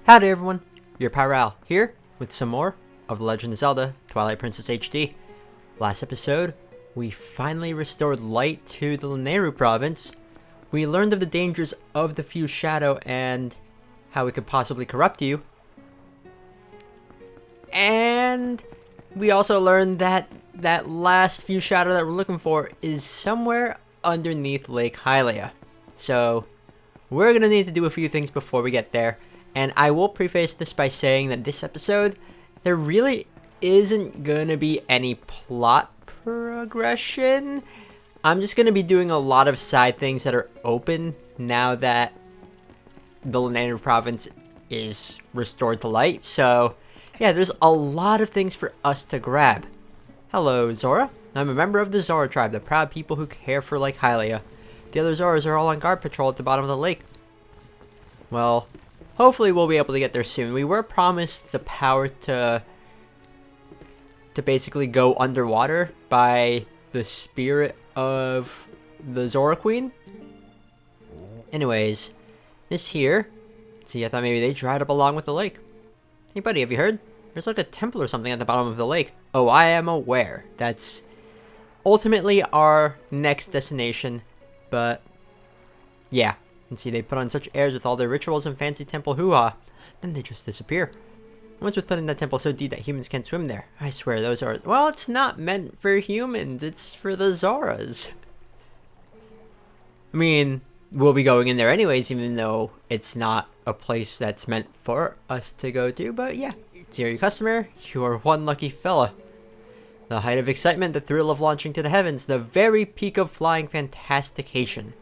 Howdy everyone, your Pyral here with some more of The Legend of Zelda Twilight Princess HD. Last episode, we finally restored light to the Hyrule province. We learned of the dangers of the Fused Shadow and how it could possibly corrupt you. And we also learned that that last Fused Shadow that we're looking for is somewhere underneath Lake Hylia. So, we're going to need to do a few things before we get there. And I will preface this by saying that this episode, there really isn't going to be any plot progression. I'm just going to be doing a lot of side things that are open now that the Hyrule province is restored to light. So, yeah, there's a lot of things for us to grab. Hello, Zora. I'm a member of the Zora tribe, the proud people who care for Lake Hylia. The other Zoras are all on guard patrol at the bottom of the lake. Well, hopefully we'll be able to get there soon. We were promised the power to basically go underwater by the spirit of the Zora Queen. Anyways, this here, see, I thought maybe they dried up along with the lake. Hey buddy, have you heard? There's like a temple or something at the bottom of the lake. Oh, I am aware. That's ultimately our next destination, but yeah. And see, they put on such airs with all their rituals and fancy temple hoo-ha. Then they just disappear. What's with putting that temple so deep that humans can't swim there? I swear, those are... Well, it's not meant for humans. It's for the Zoras. I mean, we'll be going in there anyways, even though it's not a place that's meant for us to go to. But yeah, dear your customer, you're one lucky fella. The height of excitement, the thrill of launching to the heavens, the very peak of flying fantastication.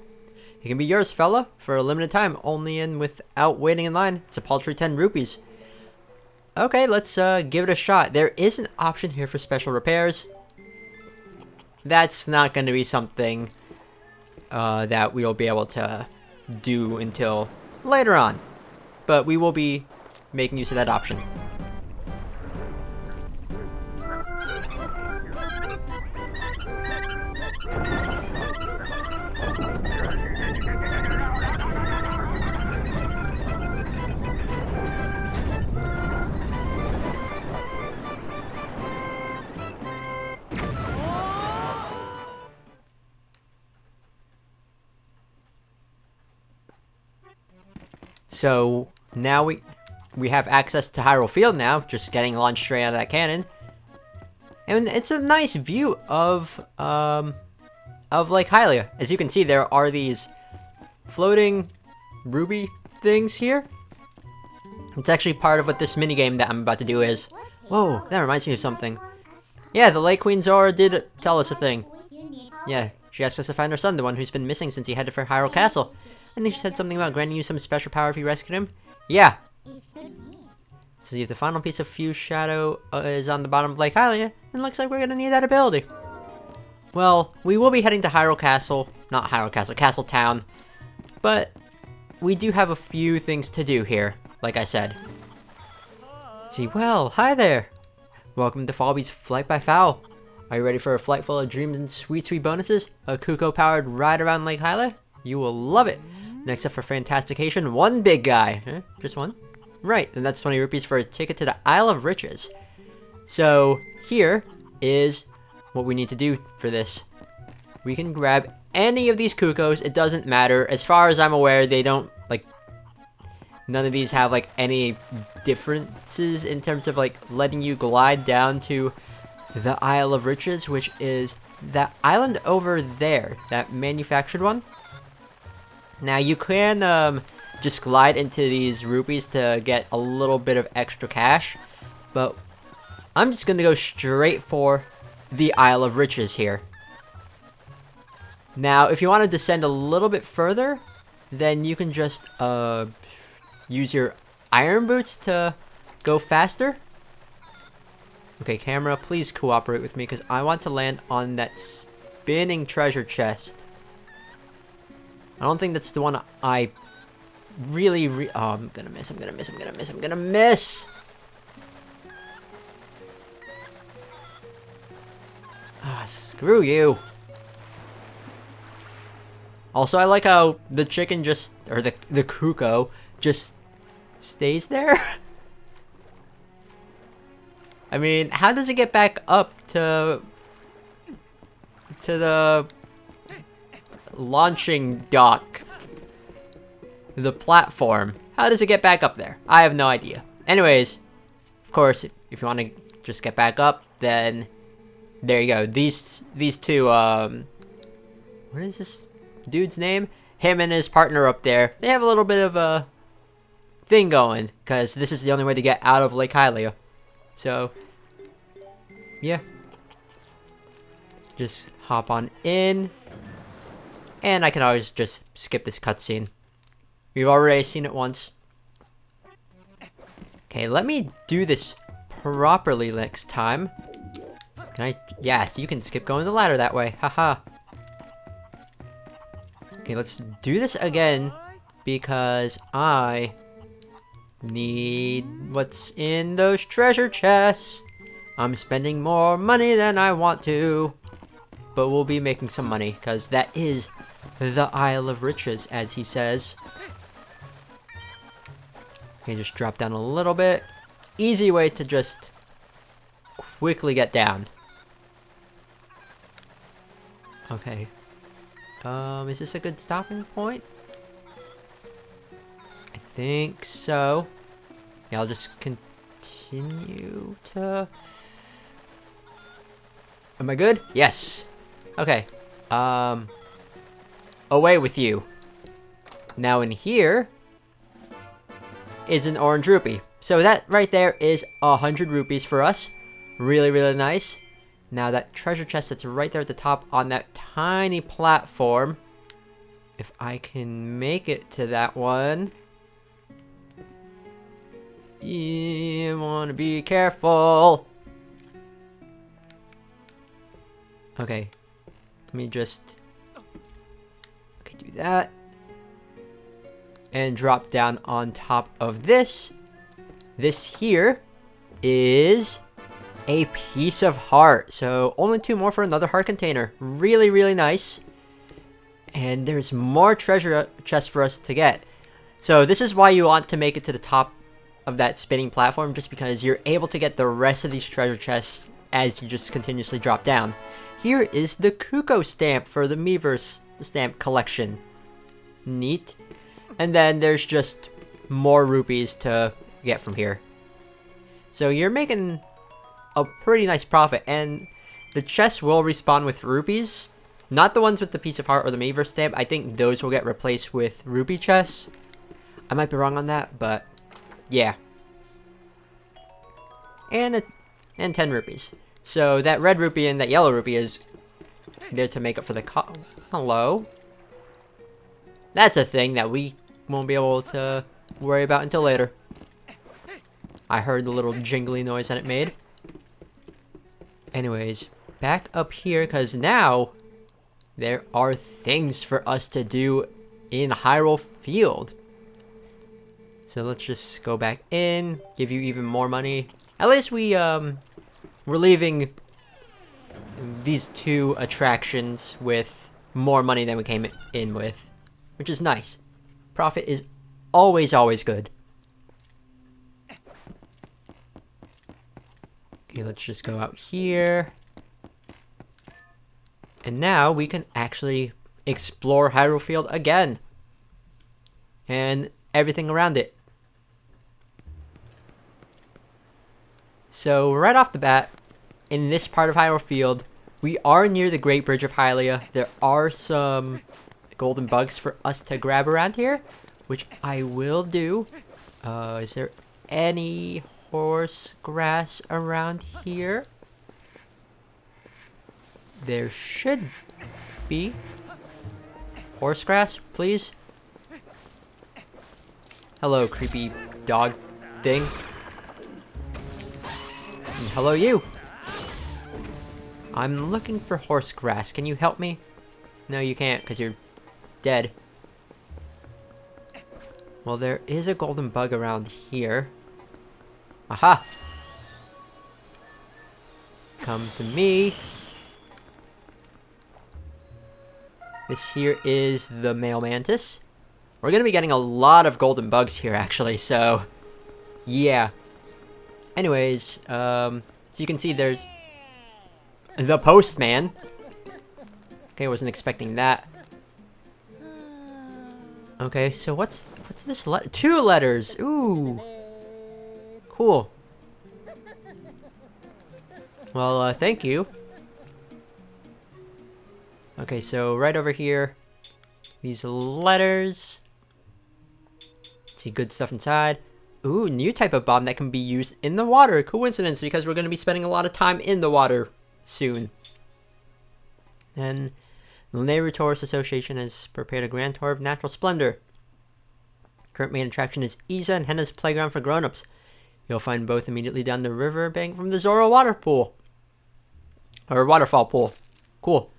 It can be yours, fella, for a limited time, only in without waiting in line. It's a paltry 10 rupees. Okay, let's give it a shot. There is an option here for special repairs. That's not going to be something that we'll be able to do until later on. But we will be making use of that option. So now we have access to Hyrule Field now, just getting launched straight out of that cannon. And it's a nice view of Lake Hylia. As you can see, there are these floating Rupee things here. It's actually part of what this minigame that I'm about to do is. Whoa, that reminds me of something. Yeah, the Lake Queen Zora did tell us a thing. Yeah, she asked us to find her son, the one who's been missing since he headed for Hyrule Castle. I think she said something about granting you some special power if you rescued him. Yeah. So if the final piece of Fused Shadow is on the bottom of Lake Hylia, then looks like we're gonna need that ability. Well, we will be heading to Hyrule Castle. Not Hyrule Castle, Castle Town. But we do have a few things to do here, like I said. See, well, hi there. Welcome to Falby's Flight by Fowl. Are you ready for a flight full of dreams and sweet, sweet bonuses? A Kuko-powered ride around Lake Hylia? You will love it. Next up for Fantastication, one big guy. Just one? Right, then that's 20 rupees for a ticket to the Isle of Riches. So, here is what we need to do for this. We can grab any of these Kukos, it doesn't matter. As far as I'm aware, they don't, like, none of these have, like, any differences in terms of, like, letting you glide down to the Isle of Riches, which is that island over there, that manufactured one. Now, you can just glide into these rupees to get a little bit of extra cash, but I'm just going to go straight for the Isle of Riches here. Now, if you want to descend a little bit further, then you can just use your iron boots to go faster. Okay, camera, please cooperate with me because I want to land on that spinning treasure chest. I don't think that's the one I really oh, I'm gonna miss. Ah, screw you. Also, I like how the chicken just, or the Kuko, just stays there? I mean, how does it get back up to the launching dock? The platform. How does it get back up there? I have no idea. Anyways, of course, if you want to just get back up, then there you go. These two, what is this dude's name? Him and his partner up there. They have a little bit of a thing going, because this is the only way to get out of Lake Hylia. So, yeah. Just hop on in. And I can always just skip this cutscene. We've already seen it once. Okay, let me do this properly next time. Can I? Yes, you can skip going the ladder that way. Haha. Okay, let's do this again. Because I need what's in those treasure chests. I'm spending more money than I want to. But we'll be making some money. Because that is the Isle of Riches, as he says. Okay, just drop down a little bit. Easy way to just quickly get down. Okay. Is this a good stopping point? I think so. Yeah, I'll just continue to... Am I good? Yes. Okay. Away with you. Now in here is an orange rupee. So that right there is 100 rupees for us. Really, really nice. Now that treasure chest that's right there at the top on that tiny platform. If I can make it to that one. You wanna be careful. Okay. Let me just... Okay, do that. And drop down on top of this. This here is a piece of heart. So only 2 more for another heart container. Really, really nice. And there's more treasure chests for us to get. So this is why you want to make it to the top of that spinning platform, just because you're able to get the rest of these treasure chests as you just continuously drop down. Here is the Kuko stamp for the Miiverse stamp collection. Neat. And then there's just more rupees to get from here. So you're making a pretty nice profit. And the chests will respawn with rupees. Not the ones with the piece of heart or the Miiverse stamp. I think those will get replaced with rupee chests. I might be wrong on that, but yeah. And 10 rupees. So that red rupee and that yellow rupee is there to make up for the hello? That's a thing that we won't be able to worry about until later. I heard the little jingly noise that it made. Anyways, back up here, because now there are things for us to do in Hyrule Field. So let's just go back in, give you even more money. At least we're leaving these 2 attractions with more money than we came in with, which is nice. Profit is always, always good. Okay, let's just go out here. And now we can actually explore Hyrule Field again. And everything around it. So right off the bat, in this part of Hyrule Field, we are near the Great Bridge of Hylia. There are some golden bugs for us to grab around here, which I will do. Is there any horse grass around here? There should be. Horse grass, please. Hello, creepy dog thing. And hello, you. I'm looking for horse grass. Can you help me? No, you can't, because you're dead. Well, there is a golden bug around here. Aha! Come to me. This here is the male mantis. We're going to be getting a lot of golden bugs here, actually, so Yeah. Anyways, so you can see there's the postman. Okay, I wasn't expecting that. Okay, so what's this letter? 2 letters. Ooh. Cool. Well, thank you. Okay, so right over here, these letters. See good stuff inside. Ooh, new type of bomb that can be used in the water. Coincidence, because we're going to be spending a lot of time in the water soon. And the Nehru Tourist Association has prepared a grand tour of natural splendor. Current main attraction is Isa and Henna's playground for grown-ups. You'll find both immediately down the river bank from the Zora water pool. Or waterfall pool. Cool.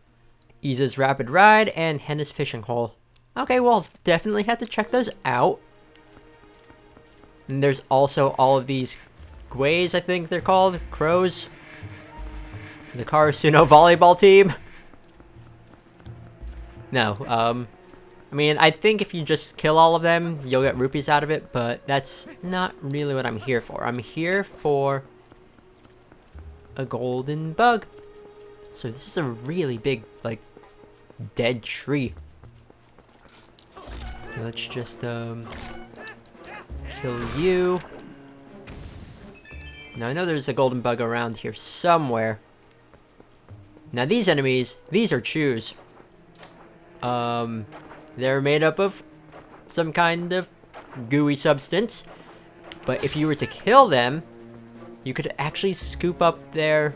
Isa's rapid ride and Henna's fishing hole. Okay, well, definitely have to check those out. And there's also all of these Guays, I think they're called. Crows. The Karasuno volleyball team. No, I mean, I think if you just kill all of them, you'll get rupees out of it, but that's not really what I'm here for. I'm here for a golden bug. So this is a really big, like, dead tree. Let's just, kill you. Now, I know there's a golden bug around here somewhere. Now, these enemies, these are chews. They're made up of some kind of gooey substance. But if you were to kill them, you could actually scoop up their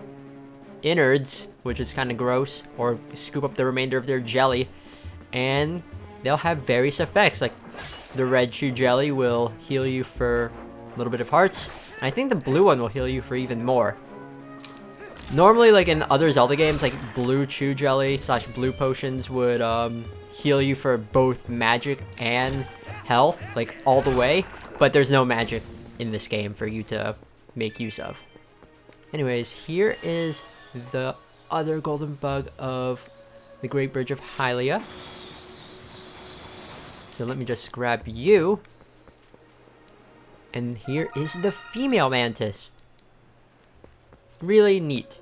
innards, which is kind of gross, or scoop up the remainder of their jelly, and they'll have various effects. Like, the red chew jelly will heal you for a little bit of hearts, and I think the blue one will heal you for even more. Normally, like in other Zelda games, like blue chew jelly / blue potions would heal you for both magic and health, like all the way, but there's no magic in this game for you to make use of. Anyways, here is the other golden bug of the Great Bridge of Hylia. So let me just grab you. And here is the female Mantis. Really neat.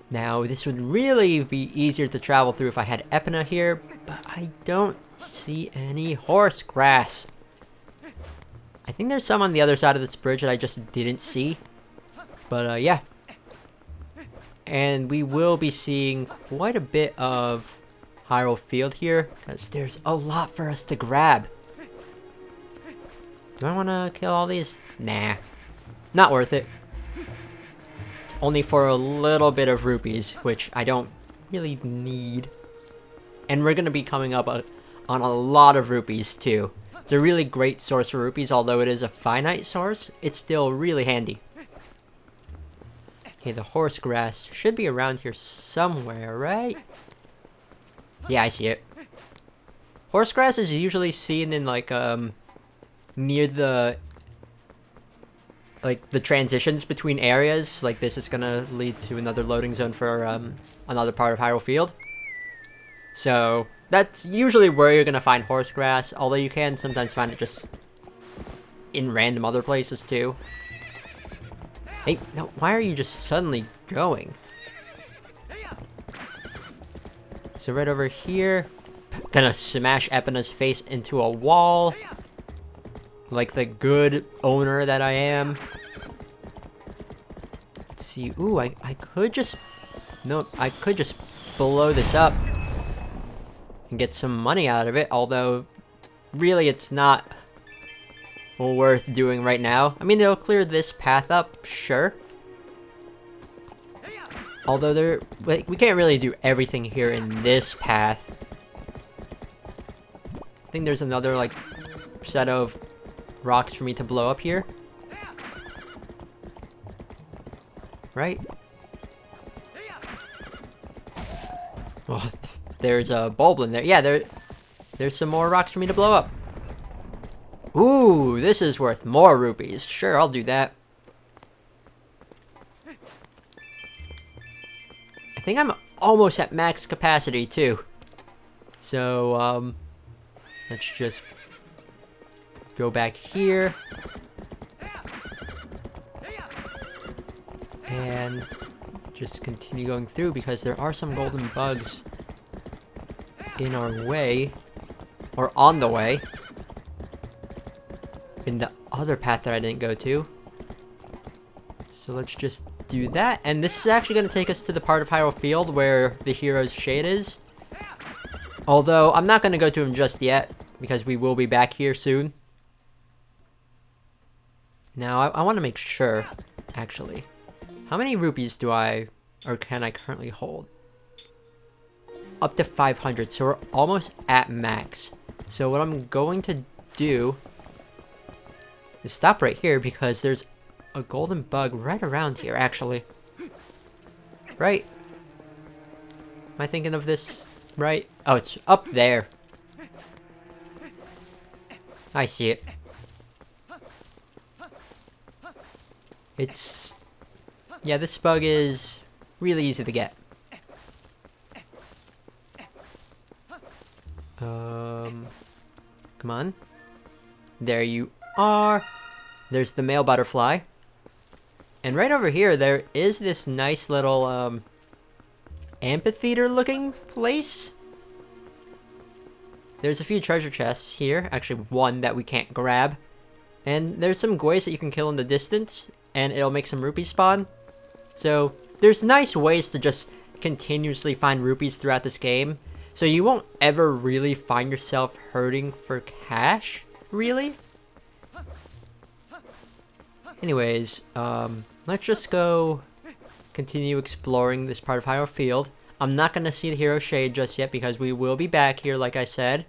Now, this would really be easier to travel through if I had Epina here, but I don't see any horse grass. I think there's some on the other side of this bridge that I just didn't see. But, yeah. And we will be seeing quite a bit of Hyrule Field here, because there's a lot for us to grab. Do I want to kill all these? Nah. Not worth it. Only for a little bit of rupees, which I don't really need. And we're going to be coming up on a lot of rupees, too. It's a really great source for rupees, although it is a finite source. It's still really handy. Okay, the horse grass should be around here somewhere, right? Yeah, I see it. Horse grass is usually seen in, like, near the transitions between areas. Like, this is gonna lead to another loading zone for another part of Hyrule Field. So that's usually where you're gonna find horse grass, although you can sometimes find it just in random other places too. Hey, no, why are you just suddenly going? So right over here, gonna smash Epina's face into a wall. Like the good owner that I am. Let's see. Ooh, I could just... No, I could just blow this up and get some money out of it, although really it's not worth doing right now. I mean, it'll clear this path up, sure. Although we can't really do everything here in this path. I think there's another, like, set of rocks for me to blow up here. Right? Well, there's a bulb in there. Yeah, there's some more rocks for me to blow up. Ooh, this is worth more rupees. Sure, I'll do that. I think I'm almost at max capacity too. So, let's just go back here. And just continue going through because there are some golden bugs in our way, or on the way, in the other path that I didn't go to. So let's just do that, and this is actually going to take us to the part of Hyrule Field where the hero's shade is. Although, I'm not going to go to him just yet, because we will be back here soon. Now, I want to make sure, actually. How many rupees do I, or can I currently hold? Up to 500, so we're almost at max. So what I'm going to do is stop right here because there's a golden bug right around here, actually. Right? Am I thinking of this right? Oh, it's up there. I see it. It's... yeah, this bug is really easy to get. Come on. There you are. There's the male butterfly. And right over here, there is this nice little, amphitheater-looking place. There's a few treasure chests here. Actually, one that we can't grab. And there's some guays that you can kill in the distance, and it'll make some rupees spawn. So, there's nice ways to just continuously find rupees throughout this game. So you won't ever really find yourself hurting for cash, really. Anyways, let's just go continue exploring this part of Hyrule Field. I'm not going to see the hero shade just yet because we will be back here, like I said.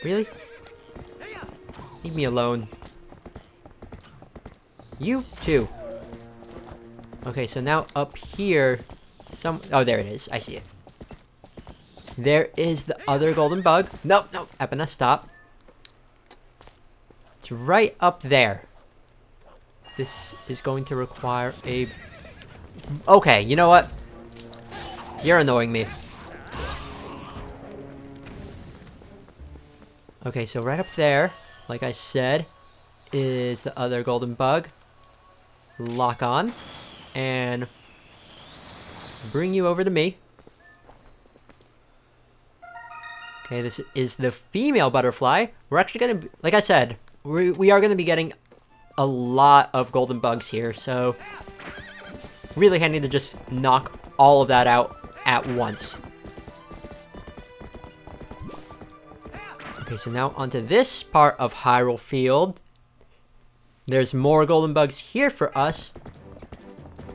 Really? Leave me alone. You too. Okay, so now up here, oh, there it is. I see it. There is the other golden bug. Nope, nope. Epina, stop. It's right up there. This is going to require a... okay, you know what? You're annoying me. Okay, so right up there, like I said, is the other golden bug. Lock on. And bring you over to me. Okay, this is the female butterfly. We're actually going to, like I said, we are going to be getting a lot of golden bugs here, so really handy to just knock all of that out at once. Okay, so now onto this part of Hyrule Field. There's more golden bugs here for us,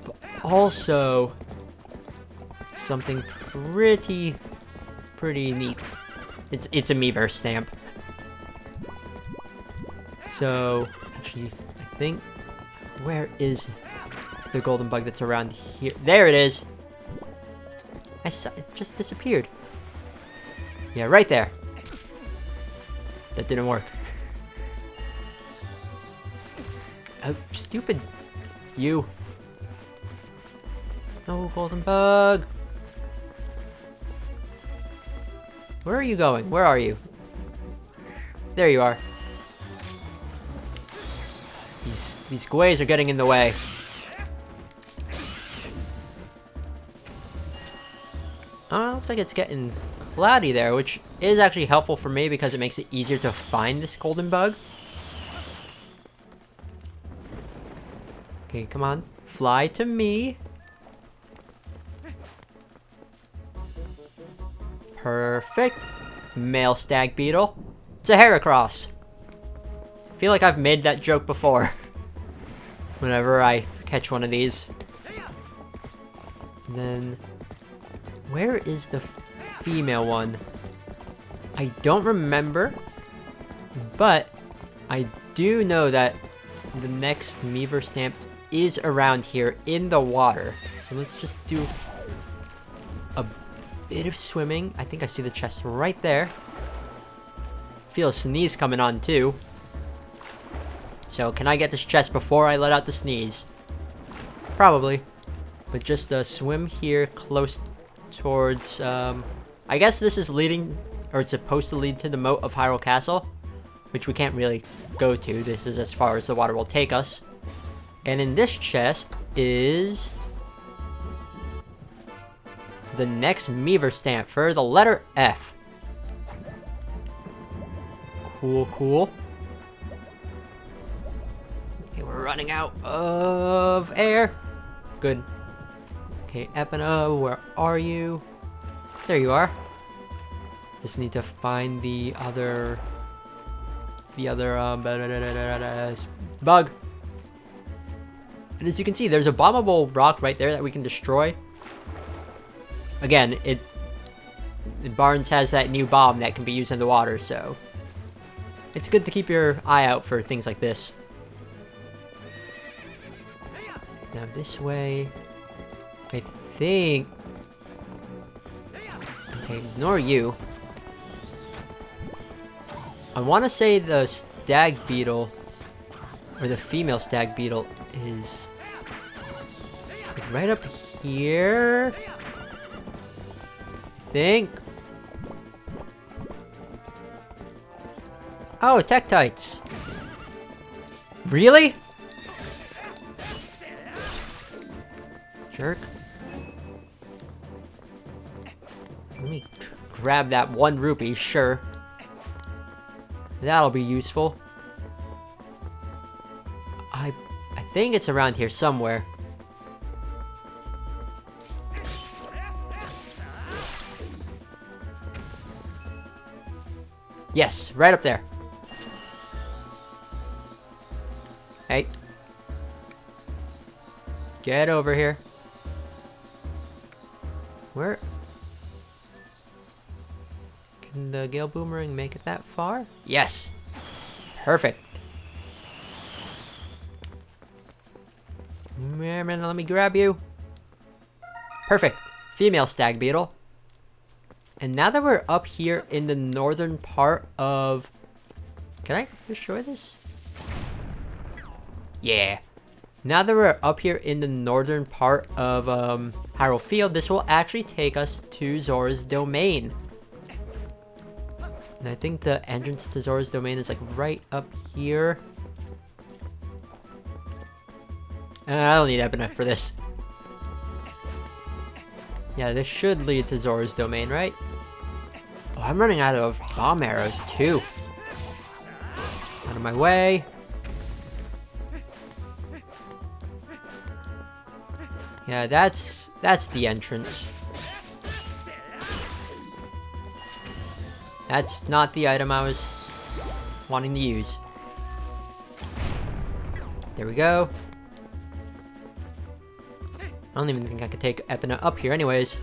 but also something pretty neat. It's a Miiverse stamp. So, actually, I think... where is the golden bug that's around here? There it is! I saw it just disappeared. Yeah, right there. That didn't work. Oh, stupid. You. No golden bug! Where are you going? Where are you? There you are. These guays are getting in the way. Looks like it's getting cloudy there, which is actually helpful for me because it makes it easier to find this golden bug. Okay, come on. Fly to me. Perfect. Male stag beetle. It's a Heracross. I feel like I've made that joke before. Whenever I catch one of these. And then... where is the female one? I don't remember. But I do know that the next Miiverse stamp is around here in the water. So let's just do a bit of swimming. I think I see the chest right there. Feel a sneeze coming on too. So can I get this chest before I let out the sneeze? Probably. But just swim here close towards... I guess this is leading, or it's supposed to lead to the moat of Hyrule Castle, which we can't really go to. This is as far as the water will take us. And in this chest is the next Meaver stamp for the letter F. Cool, cool. Okay, we're running out of air. Good. Okay, Epona, where are you? There you are. Just need to find the other bug. And as you can see, there's a bombable rock right there that we can destroy. Again, Barnes has that new bomb that can be used in the water, so it's good to keep your eye out for things like this. Now this way, I think. Okay, ignore you. I want to say the stag beetle, or the female stag beetle, is like right up here. I think. Oh, Tektites. Really? Jerk. Let me grab that one rupee, sure. That'll be useful. I think it's around here somewhere. Yes, right up there. Hey. Get over here. Where? Can the Gale Boomerang make it that far? Yes. Perfect. Man, let me grab you. Perfect. Female stag beetle. And now that we're up here in the northern part of... Can I destroy this? Yeah. Now that we're up here in the northern part of Hyrule Field, this will actually take us to Zora's domain. And I think the entrance to Zora's domain is like right up here. I don't need Epona for this. Yeah, this should lead to Zora's domain, right? Oh, I'm running out of bomb arrows too. Out of my way. Yeah, that's the entrance. That's not the item I was wanting to use. There we go. I don't even think I could take Epona up here anyways.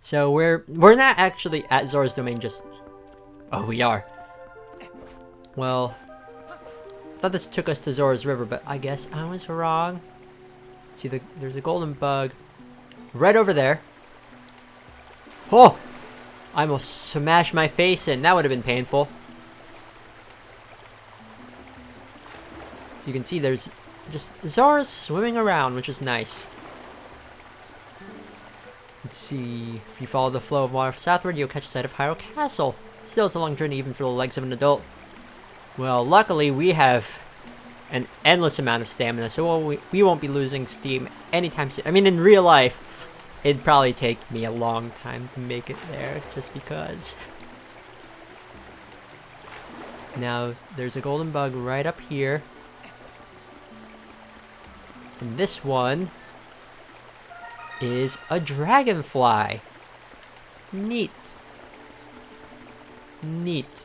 So we're not actually at Zora's domain just... Oh, we are. Well, I thought this took us to Zora's River, but I guess I was wrong. See, there's a golden bug right over there. Oh! I almost smashed my face in. That would have been painful. So you can see there's just Zora swimming around, which is nice. Let's see. If you follow the flow of water southward, you'll catch sight of Hyrule Castle. Still, it's a long journey even for the legs of an adult. Well, luckily we have an endless amount of stamina, so we won't be losing steam anytime soon. I mean, in real life, it'd probably take me a long time to make it there, just because. Now, there's a golden bug right up here. And this one is a dragonfly. Neat. Neat.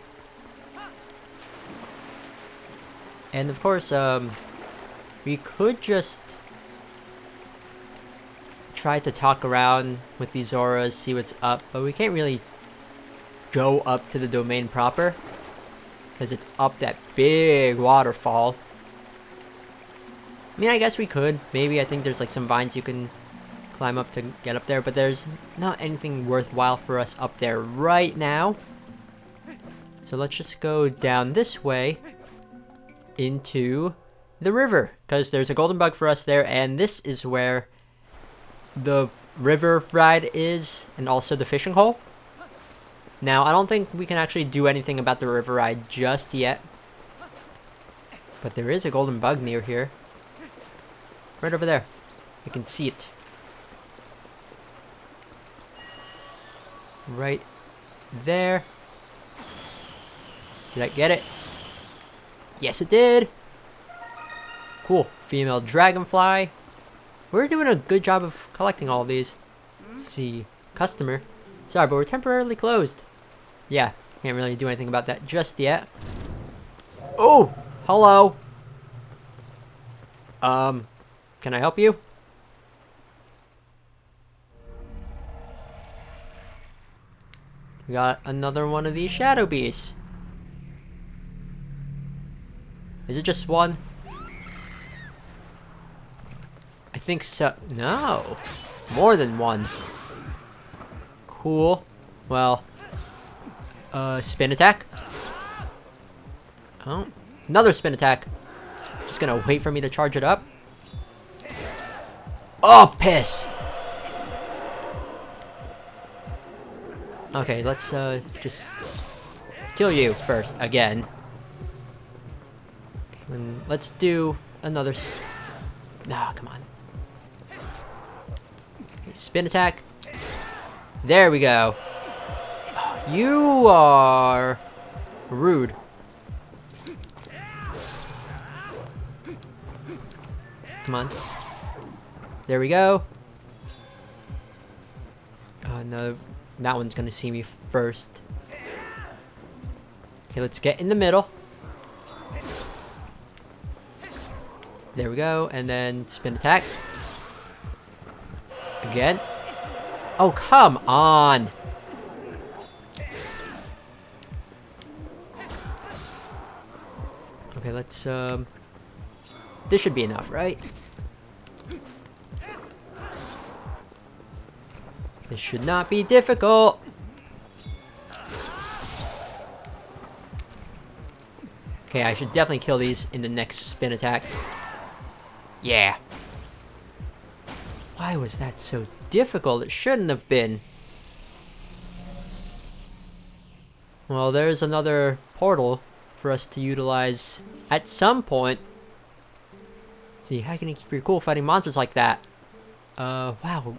And of course, we could just try to talk around with these Zoras, see what's up, but we can't really go up to the domain proper because it's up that big waterfall. I mean, I guess we could. Maybe I think there's like some vines you can climb up to get up there, but there's not anything worthwhile for us up there right now. So let's just go down this way into the river, because there's a golden bug for us there, and this is where the river ride is, and also the fishing hole. Now, I don't think we can actually do anything about the river ride just yet, But there is a golden bug near here. Right over there. I can see it. Right there. Did I get it? Yes, it did. Cool. Female dragonfly. We're doing a good job of collecting all of these. Let's see. Customer. Sorry, but we're temporarily closed. Yeah, can't really do anything about that just yet. Oh! Hello! Can I help you? We got another one of these shadow beasts. Is it just one? I think so. No. More than one. Cool. Well. Spin attack. Oh. Another spin attack. Just gonna wait for me to charge it up. Oh, piss! Okay, let's, just kill you first, again. Okay, and let's do another nah, come on. Okay, spin attack. There we go. Oh, you are rude. Come on. There we go. No, that one's gonna see me first. Okay, let's get in the middle. There we go, and then spin attack. Again. Oh, come on! Okay, let's, this should be enough, right? This should not be difficult. Okay, I should definitely kill these in the next spin attack. Yeah. Why was that so difficult? It shouldn't have been. Well, there's another portal for us to utilize at some point. Let's see, how can you keep your cool fighting monsters like that? Wow,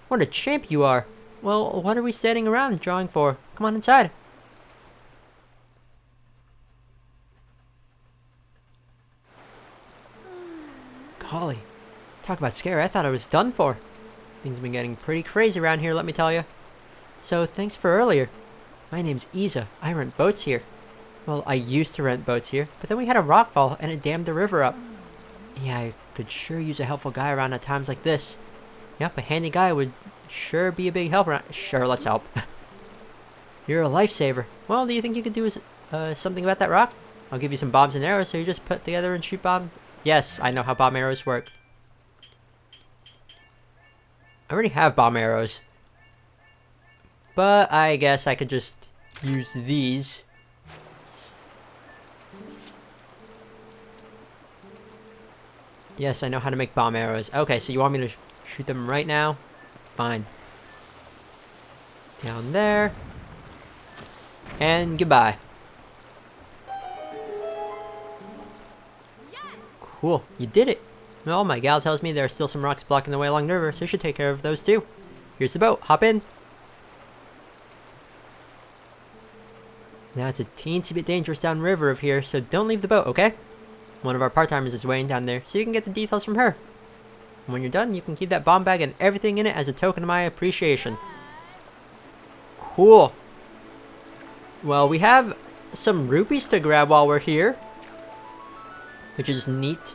what a champ you are. Well, what are we standing around drawing for? Come on inside. Golly, talk about scary. I thought I was done for. Things have been getting pretty crazy around here, let me tell you. So, thanks for earlier. My name's Isa. I rent boats here. Well, I used to rent boats here, but then we had a rockfall and it dammed the river up. Yeah, I could sure use a helpful guy around at times like this. Yep, a handy guy would sure be a big help around. Sure, let's help. You're a lifesaver. Well, do you think you could do something about that rock? I'll give you some bombs and arrows so you just put together and shoot bomb. Yes, I know how bomb arrows work. I already have bomb arrows. But I guess I could just use these. Yes, I know how to make bomb arrows. Okay, so you want me to shoot them right now? Fine. Down there. And goodbye. Cool, you did it. Well, my gal tells me there are still some rocks blocking the way along the river, so you should take care of those too. Here's the boat. Hop in. Now it's a teensy bit dangerous downriver of here, so don't leave the boat, okay? One of our part-timers is waiting down there, so you can get the details from her. And when you're done, you can keep that bomb bag and everything in it as a token of my appreciation. Cool. Well, we have some rupees to grab while we're here, which is neat.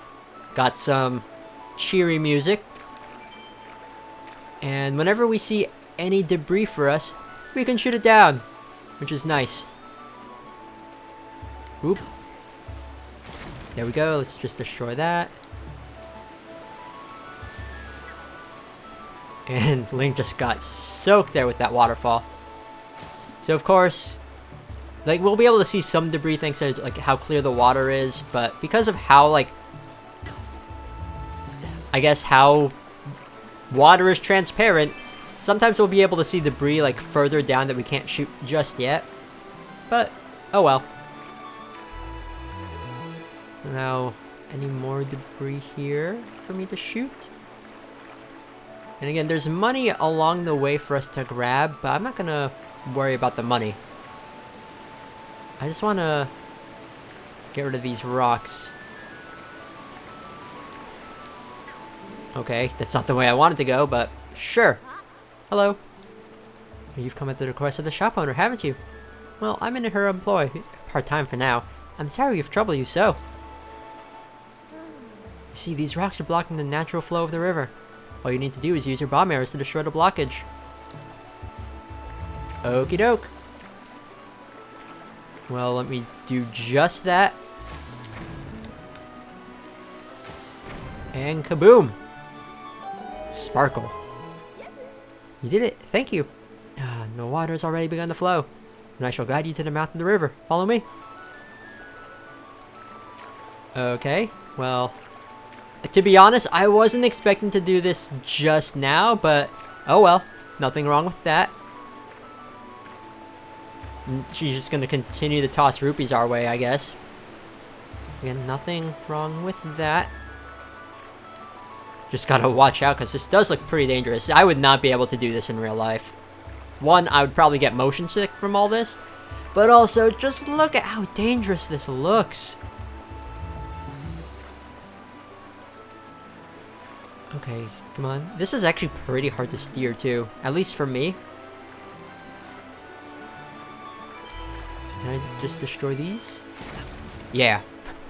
Got some cheery music. And whenever we see any debris for us, we can shoot it down, which is nice. Oop. There we go. Let's just destroy that. And Link just got soaked there with that waterfall. So of course, like, we'll be able to see some debris thanks to like how clear the water is, but because of how like I guess how water is transparent, sometimes we'll be able to see debris like further down that we can't shoot just yet. But oh well. Now, any more debris here for me to shoot? And again, there's money along the way for us to grab, but I'm not gonna worry about the money. I just want to get rid of these rocks. Okay, that's not the way I wanted to go, but sure. Hello. You've come at the request of the shop owner, haven't you? Well, I'm in her employ, part-time for now. I'm sorry we've troubled you so. You see, these rocks are blocking the natural flow of the river. All you need to do is use your bomb arrows to destroy the blockage. Okie doke. Well, let me do just that. And kaboom! Sparkle. You did it. Thank you. The water has already begun to flow, and I shall guide you to the mouth of the river. Follow me. Okay, well, to be honest, I wasn't expecting to do this just now, but oh well. Nothing wrong with that. She's just gonna continue to toss rupees our way, I guess. Again, nothing wrong with that. Just gotta watch out, because this does look pretty dangerous. I would not be able to do this in real life. One, I would probably get motion sick from all this. But also, just look at how dangerous this looks. Okay, come on. This is actually pretty hard to steer, too. At least for me. So can I just destroy these? Yeah.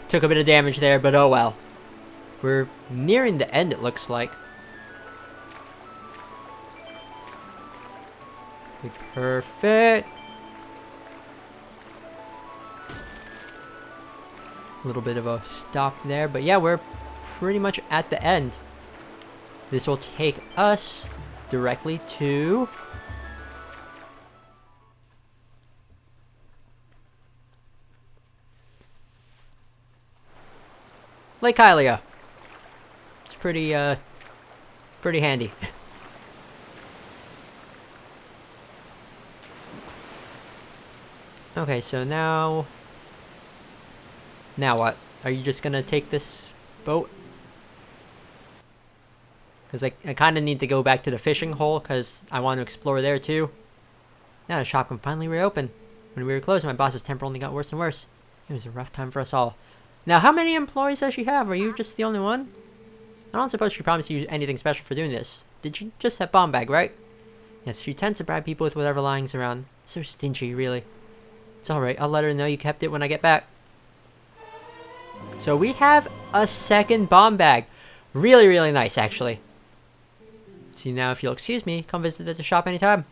Took a bit of damage there, but oh well. We're nearing the end, it looks like. Okay, perfect. A little bit of a stop there, but yeah, we're pretty much at the end. This will take us directly to Lake Hylia. It's pretty handy. Okay, so now what? Are you just gonna take this boat? Because I kind of need to go back to the fishing hole, because I want to explore there too. Now the shop can finally reopen. When we were closed, my boss's temper only got worse and worse. It was a rough time for us all. Now, how many employees does she have? Are you just the only one? I don't suppose she promised you anything special for doing this. Did you just have bomb bag, right? Yes, she tends to bribe people with whatever lying's around. So stingy, really. It's alright, I'll let her know you kept it when I get back. So we have a second bomb bag. Really, really nice, actually. See, now if you'll excuse me, come visit at the shop anytime.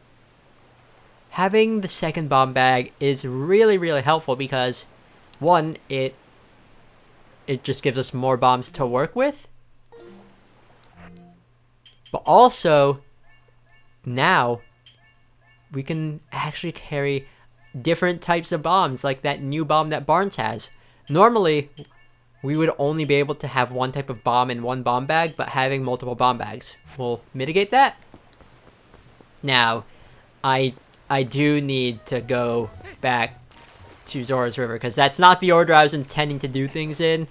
Having the second bomb bag is really, really helpful because, one, it just gives us more bombs to work with. But also, now, we can actually carry different types of bombs, like that new bomb that Barnes has. Normally, we would only be able to have one type of bomb in one bomb bag, but having multiple bomb bags will mitigate that. Now, I do need to go back to Zora's River, because that's not the order I was intending to do things in.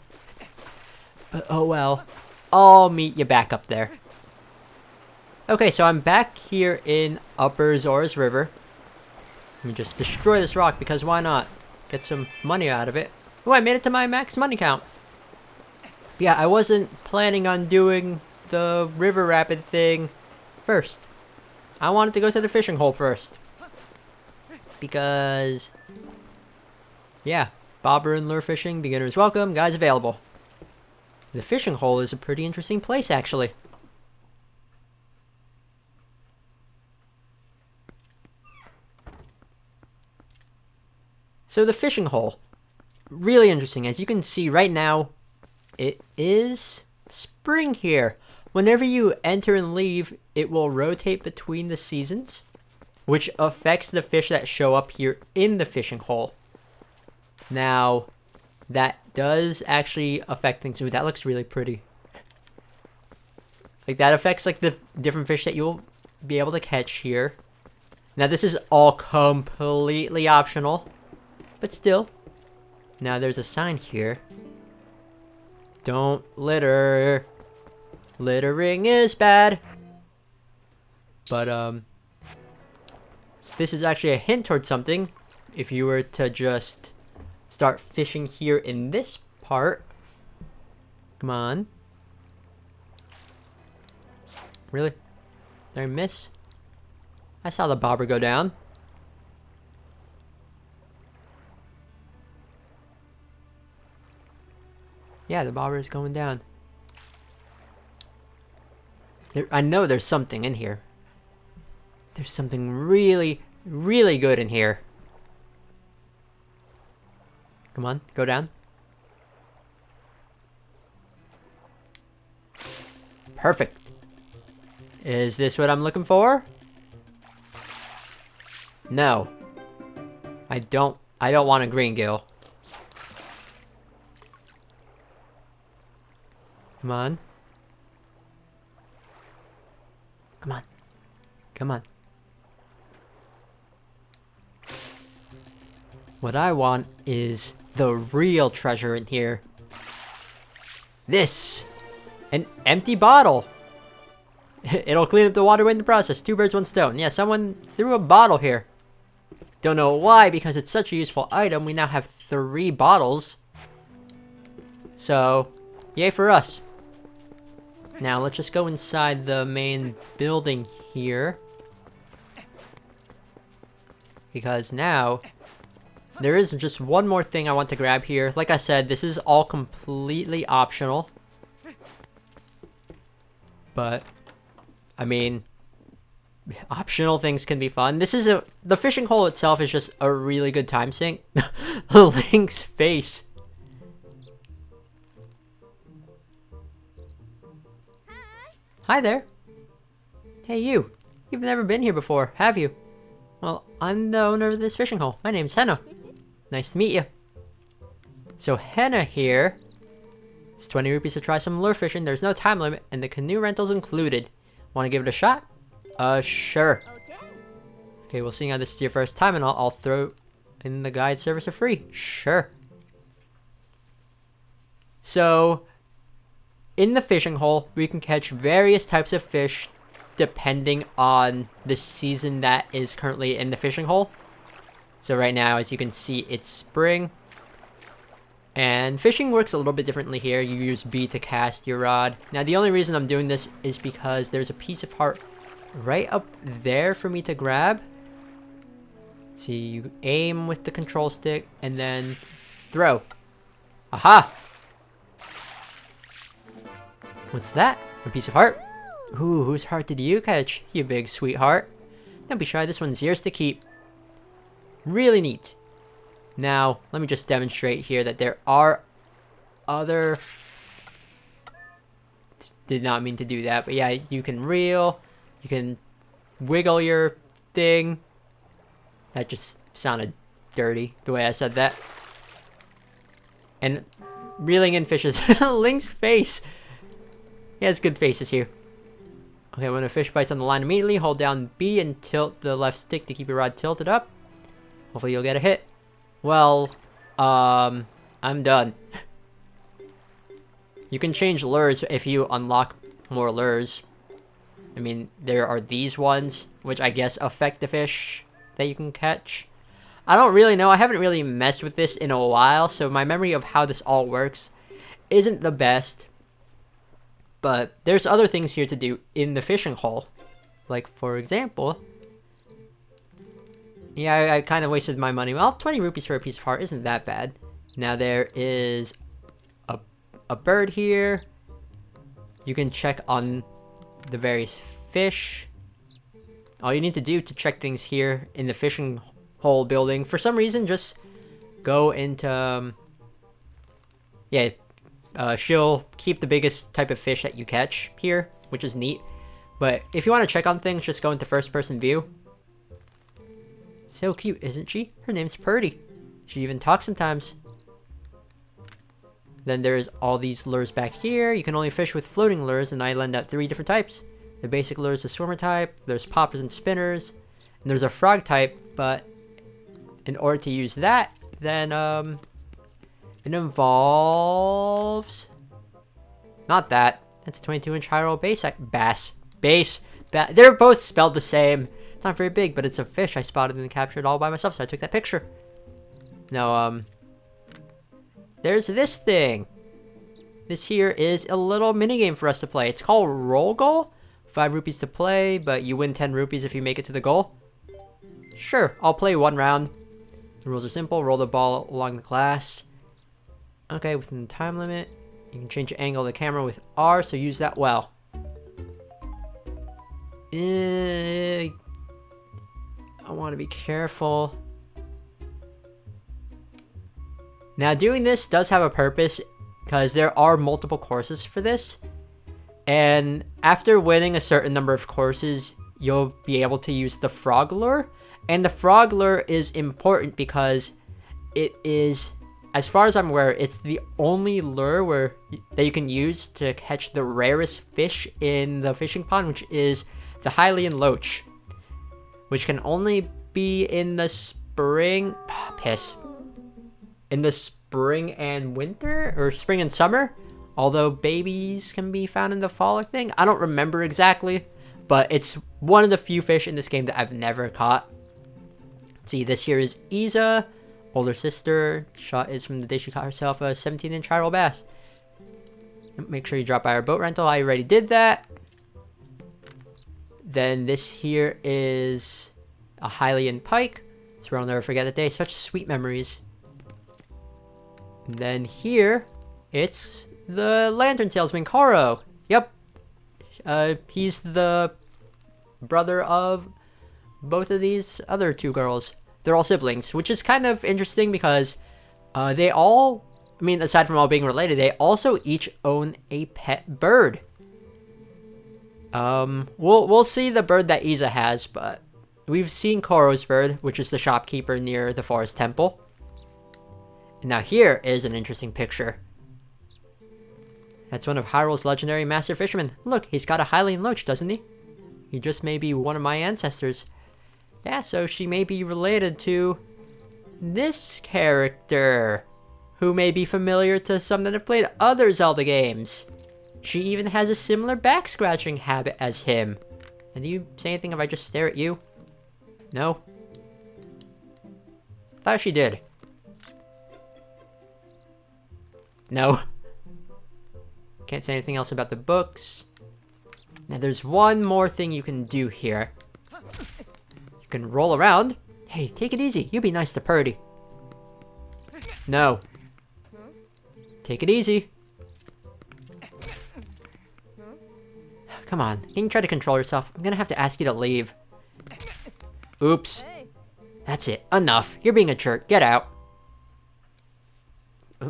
But oh well, I'll meet you back up there. Okay, so I'm back here in Upper Zora's River. Let me just destroy this rock, because why not? Get some money out of it. Oh, I made it to my max money count. But yeah, I wasn't planning on doing the river rapid thing first. I wanted to go to the fishing hole first. Because, yeah, bobber and lure fishing, beginners welcome, guys available. The fishing hole is a pretty interesting place, actually. So the fishing hole, really interesting. As you can see right now, it is spring here. Whenever you enter and leave, it will rotate between the seasons, which affects the fish that show up here in the fishing hole. Now, that does actually affect things. Ooh, that looks really pretty. Like, that affects, like, the different fish that you'll be able to catch here. Now, this is all completely optional, but still. Now, there's a sign here. Don't litter. Littering is bad. But, this is actually a hint towards something. If you were to just start fishing here in this part. Come on. Really? Did I miss? I saw the bobber go down. Yeah, the bobber is going down. I know there's something in here. There's something really, really good in here. Come on, go down. Perfect. Is this what I'm looking for? No. I don't want a green gill. Come on. Come on. Come on. What I want is the real treasure in here. This! An empty bottle! It'll clean up the waterway in the process. 2 birds, 1 stone. Yeah, someone threw a bottle here. Don't know why, because it's such a useful item. We now have 3 bottles. So, yay for us. Now, let's just go inside the main building here. Because now, there is just one more thing I want to grab here. Like I said, this is all completely optional. But, I mean, optional things can be fun. The fishing hole itself is just a really good time sink. Link's face. Hi there. Hey you. You've never been here before, have you? Well, I'm the owner of this fishing hole. My name's Henna. Nice to meet you. So Henna here. It's 20 rupees to try some lure fishing. There's no time limit, and the canoe rental's included. Want to give it a shot? Sure. Okay, well, seeing how this is your first time, and I'll throw in the guide service for free. Sure. So, in the fishing hole, we can catch various types of fish depending on the season that is currently in the fishing hole. So right now, as you can see, it's spring. And fishing works a little bit differently here. You use B to cast your rod. Now, the only reason I'm doing this is because there's a piece of heart right up there for me to grab. See, you aim with the control stick and then throw. Aha! What's that? A piece of heart? Ooh, whose heart did you catch, you big sweetheart? Don't be shy, this one's yours to keep. Really neat. Now, let me just demonstrate here that there are other... Did not mean to do that, but yeah, you can reel, you can wiggle your thing. That just sounded dirty, the way I said that. And reeling in fishes. Link's face! He has good faces here. Okay, when a fish bites on the line immediately, hold down B and tilt the left stick to keep your rod tilted up. Hopefully you'll get a hit. Well, I'm done. You can change lures if you unlock more lures. I mean, there are these ones, which I guess affect the fish that you can catch. I don't really know. I haven't really messed with this in a while, so my memory of how this all works isn't the best. But there's other things here to do in the fishing hole. Like, for example... Yeah, I kind of wasted my money. Well, 20 rupees for a piece of heart isn't that bad. Now, there is a bird here. You can check on the various fish. All you need to do to check things here in the fishing hole building, for some reason, just go into... she'll keep the biggest type of fish that you catch here, which is neat. But if you want to check on things, just go into first-person view. So cute, isn't she? Her name's Purdy. She even talks sometimes. Then there's all these lures back here. You can only fish with floating lures, and I lend out 3 different types. The basic lure is the swimmer type, there's poppers and spinners, and there's a frog type, but in order to use that, then, it involves Not that. That's a 22-inch Hyrule bass. They're both spelled the same. It's not very big, but it's a fish I spotted and captured all by myself, so I took that picture. No, there's this thing. This here is a little minigame for us to play. It's called Roll Goal. 5 rupees to play, but you win 10 rupees if you make it to the goal. Sure, I'll play 1 round. The rules are simple. Roll the ball along the glass. Okay, within the time limit. You can change the angle of the camera with R, so use that well. I want to be careful. Now, doing this does have a purpose, because there are multiple courses for this. And after winning a certain number of courses, you'll be able to use the frog lure. And the frog lure is important because it is, as far as I'm aware, it's the only lure that you can use to catch the rarest fish in the fishing pond, which is the Hylian Loach, which can only be in the spring. In the spring and winter, or spring and summer. Although babies can be found in the fall, I think. I don't remember exactly, but it's one of the few fish in this game that I've never caught. Let's see, this here is Isa, older sister. Shot is from the day she caught herself a 17-inch Hyrule bass. Make sure you drop by our boat rental. I already did that. Then this here is a Hylian pike. So I'll never forget the day. Such sweet memories. And then here, it's the lantern salesman, Koro. Yep. He's the brother of both of these other 2 girls. They're all siblings, which is kind of interesting because they all, I mean, aside from all being related, they also each own a pet bird. We'll see the bird that Isa has, but we've seen Koro's bird, which is the shopkeeper near the Forest Temple. And now here is an interesting picture. That's one of Hyrule's legendary master fishermen. Look, he's got a Hylian Loach, doesn't he? He just may be one of my ancestors. Yeah, so she may be related to this character, who may be familiar to some that have played other Zelda games. She even has a similar back-scratching habit as him. And do you say anything if I just stare at you? No? Thought she did. No. Can't say anything else about the books. Now there's one more thing you can do here. You can roll around. Hey, take it easy. You be nice to Purdy. No. Take it easy. Come on. Can you try to control yourself? I'm gonna have to ask you to leave. Oops. That's it. Enough. You're being a jerk. Get out.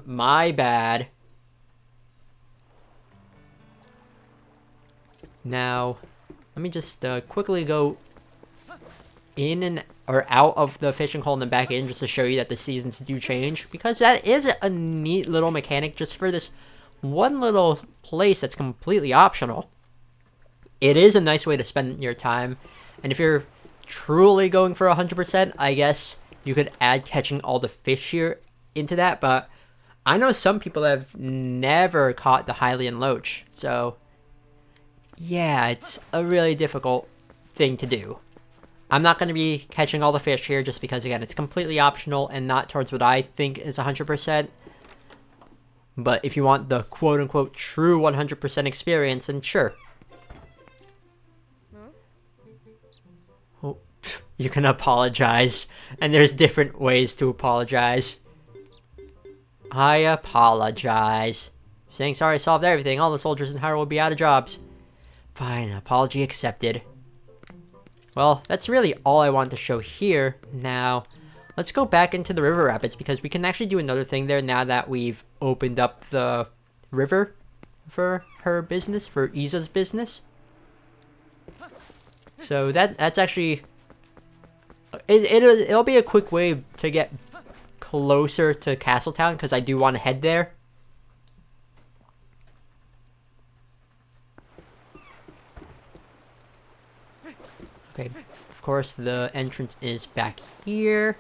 My bad. Now, let me just quickly go in and or out of the fishing hole and then back in just to show you that the seasons do change, because that is a neat little mechanic just for this one little place that's completely optional. It is a nice way to spend your time, and if you're truly going for 100%, I guess you could add catching all the fish here into that, but I know some people have never caught the Hylian Loach, so yeah, it's a really difficult thing to do. I'm not going to be catching all the fish here just because, again, it's completely optional and not towards what I think is 100%. But if you want the quote-unquote true 100% experience, then sure. Oh, you can apologize, and there's different ways to apologize. I apologize. Saying sorry solved everything. All the soldiers in Hyrule will be out of jobs. Fine, apology accepted. Well, that's really all I want to show here. Now, let's go back into the river rapids because we can actually do another thing there now that we've opened up the river for her business, for Isa's business. So that's actually... It'll be a quick way to get closer to Castletown because I do want to head there. Okay, of course the entrance is back here.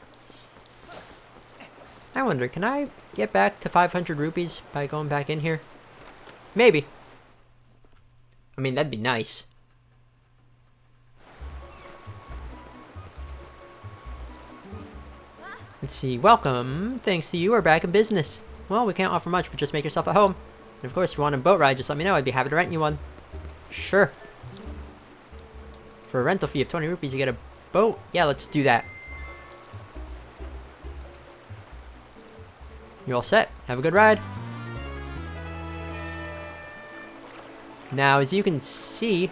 I wonder, can I get back to 500 rupees by going back in here? Maybe. I mean, that'd be nice. Let's see. Welcome. Thanks to you, we're back in business. Well, we can't offer much, but just make yourself at home. And of course, if you want a boat ride, just let me know. I'd be happy to rent you one. Sure. For a rental fee of 20 rupees, you get a boat. Yeah, let's do that. You're all set. Have a good ride. Now, as you can see,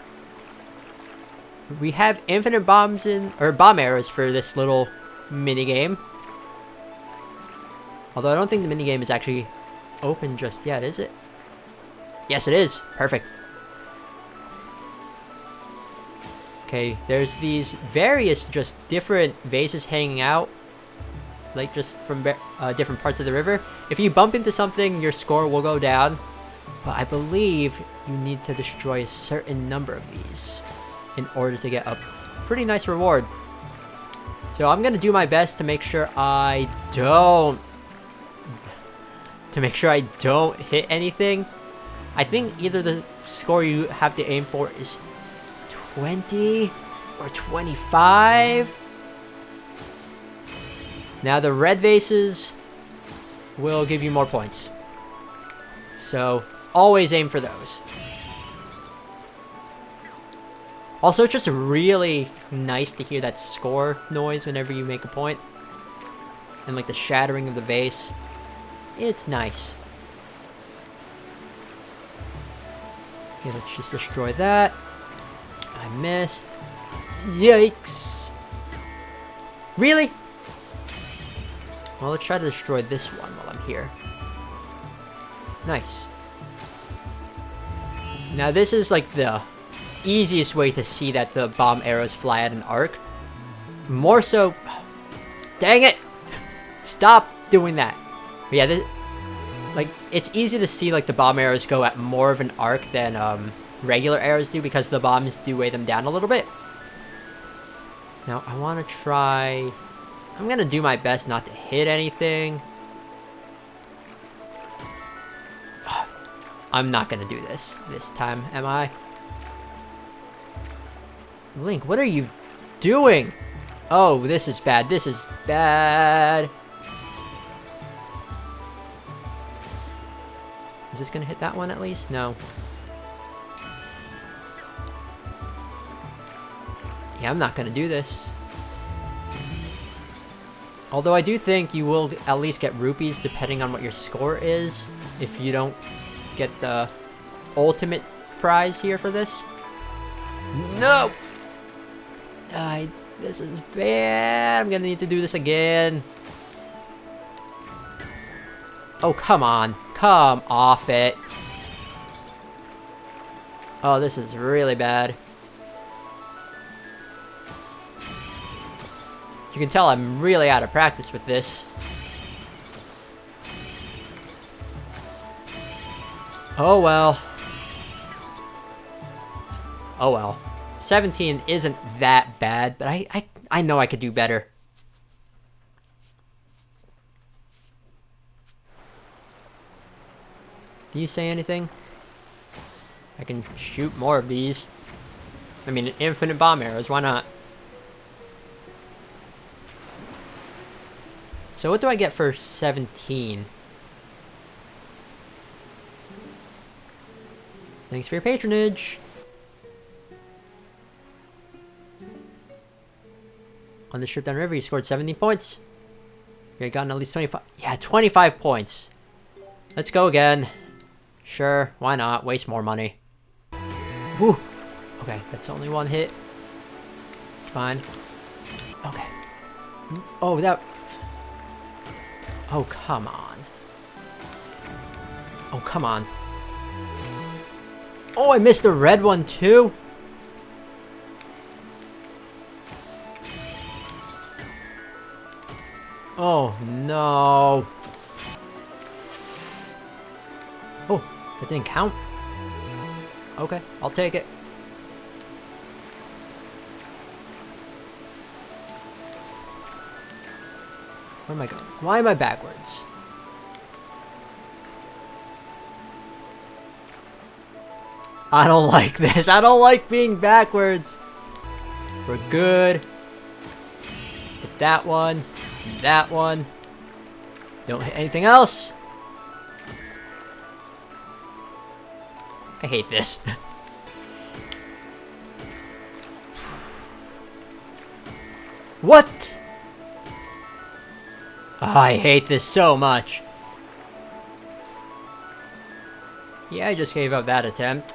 we have infinite bombs or bomb arrows for this little mini game. Although I don't think the mini game is actually open just yet, is it? Yes, it is. Perfect. Okay, there's these various just different vases hanging out, like just from different parts of the river. If you bump into something, your score will go down. But I believe you need to destroy a certain number of these in order to get a pretty nice reward. So I'm gonna do my best to make sure I don't hit anything. I think either the score you have to aim for is 20 or 25. Now the red vases will give you more points. So always aim for those. Also, it's just really nice to hear that score noise whenever you make a point. And like the shattering of the vase. It's nice. Okay, let's just destroy that. I missed. Yikes. Really? Well, let's try to destroy this one while I'm here. Nice. Now this is like the easiest way to see that the bomb arrows fly at an arc. More so... Dang it! Stop doing that. But yeah, like, it's easy to see like the bomb arrows go at more of an arc than regular arrows do because the bombs do weigh them down a little bit. Now I want to try... I'm gonna do my best not to hit anything. I'm not gonna do this time, am I? Link, what are you doing? Oh, this is bad. This is bad. Is this gonna hit that one at least? No. Yeah, I'm not gonna do this. Although I do think you will at least get rupees depending on what your score is if you don't get the ultimate prize here for this. No! This is bad. I'm gonna need to do this again. Oh, come on. Come off it. Oh, this is really bad. You can tell I'm really out of practice with this. Oh well. Oh well. 17 isn't that bad, but I know I could do better. Do you say anything? I can shoot more of these. I mean, infinite bomb arrows, why not? So what do I get for 17? Thanks for your patronage. On this trip down the river, you scored 17 points. You had gotten at least 25. Yeah, 25 points. Let's go again. Sure, why not? Waste more money. Whew. Okay, that's only one hit. It's fine. Okay. Oh, that... Oh, come on. Oh, come on. Oh, I missed the red one, too? Oh, no. Oh, that didn't count? Okay, I'll take it. Where am I going? Why am I backwards? I don't like this. I don't like being backwards. We're good. Hit that one. That one. Don't hit anything else. I hate this. What? Oh, I hate this so much. Yeah, I just gave up that attempt.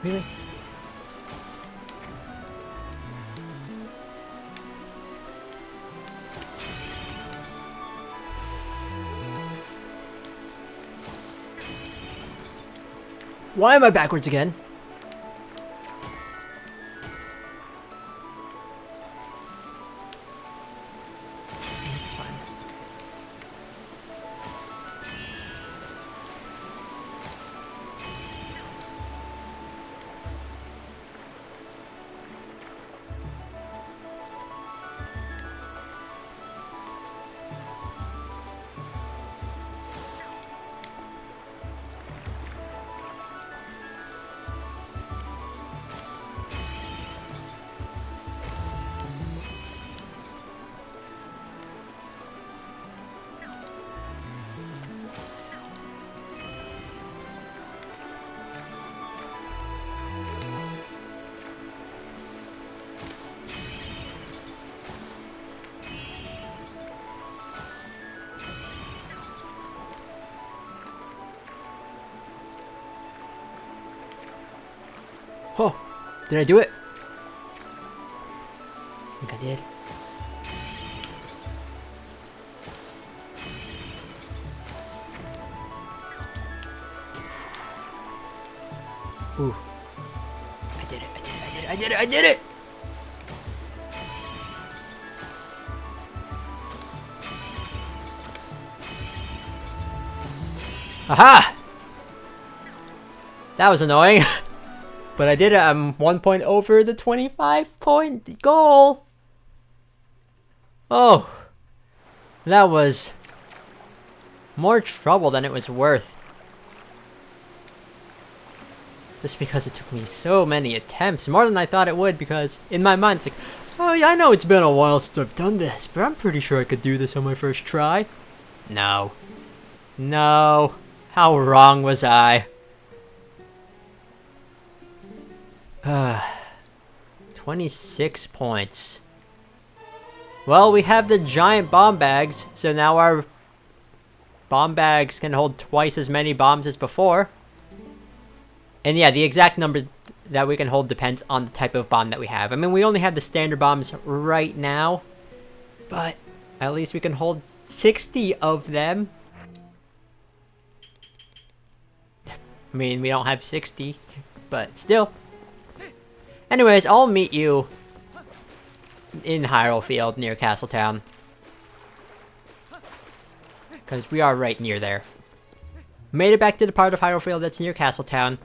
Really? Why am I backwards again? It's fine. Oh, did I do it? I think I did. Ooh. I did it, I did it, I did it, I did it, I did it! Aha! That was annoying. But I did it. I'm 1 point over the 25-point goal. Oh. That was more trouble than it was worth. Just because it took me so many attempts. More than I thought it would, because in my mind it's like, oh yeah, I know it's been a while since I've done this, but I'm pretty sure I could do this on my first try. No. No. How wrong was I? 26 points. Well, we have the giant bomb bags, so now our bomb bags can hold twice as many bombs as before. And yeah, the exact number that we can hold depends on the type of bomb that we have. I mean, we only have the standard bombs right now, but at least we can hold 60 of them. I mean, we don't have 60, but still. Anyways, I'll meet you in Hyrule Field near Castletown. Because we are right near there. Made it back to the part of Hyrule Field that's near Castletown.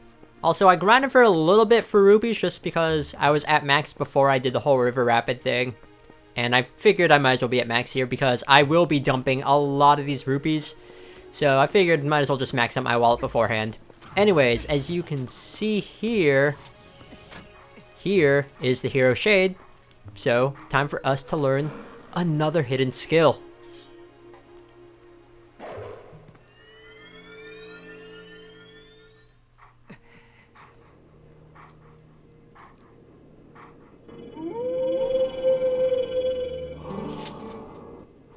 Also, I grinded for a little bit for rupees just because I was at max before I did the whole River Rapid thing. And I figured I might as well be at max here because I will be dumping a lot of these rupees. So I figured might as well just max out my wallet beforehand. Anyways, as you can see here, here is the Hero Shade. So, time for us to learn another hidden skill.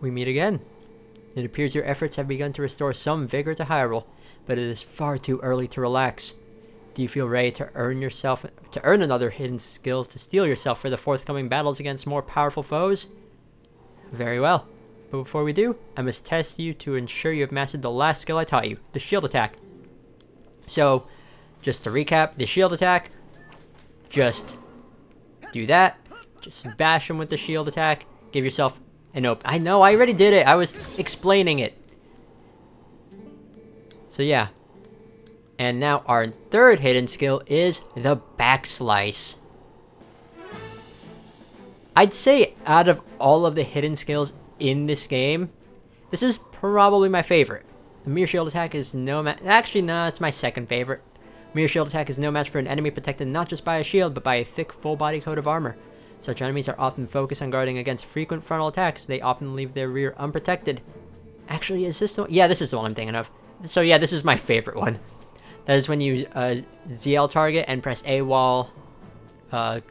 We meet again. It appears your efforts have begun to restore some vigor to Hyrule, but it is far too early to relax. Do you feel ready to earn another hidden skill to steel yourself for the forthcoming battles against more powerful foes? Very well. But before we do, I must test you to ensure you have mastered the last skill I taught you, the shield attack. So, just to recap, the shield attack, just do that. Just bash him with the shield attack. Give yourself an open. I know, I already did it. I was explaining it. So yeah. And now our third hidden skill is the backslice. I'd say out of all of the hidden skills in this game, this is probably my favorite. The mere shield attack is no match. Actually, no, it's my second favorite. Mere shield attack is no match for an enemy protected not just by a shield, but by a thick full body coat of armor. Such enemies are often focused on guarding against frequent frontal attacks. They often leave their rear unprotected. Actually, is this the one? Yeah, this is the one I'm thinking of. So yeah, this is my favorite one. That is when you ZL target and press A while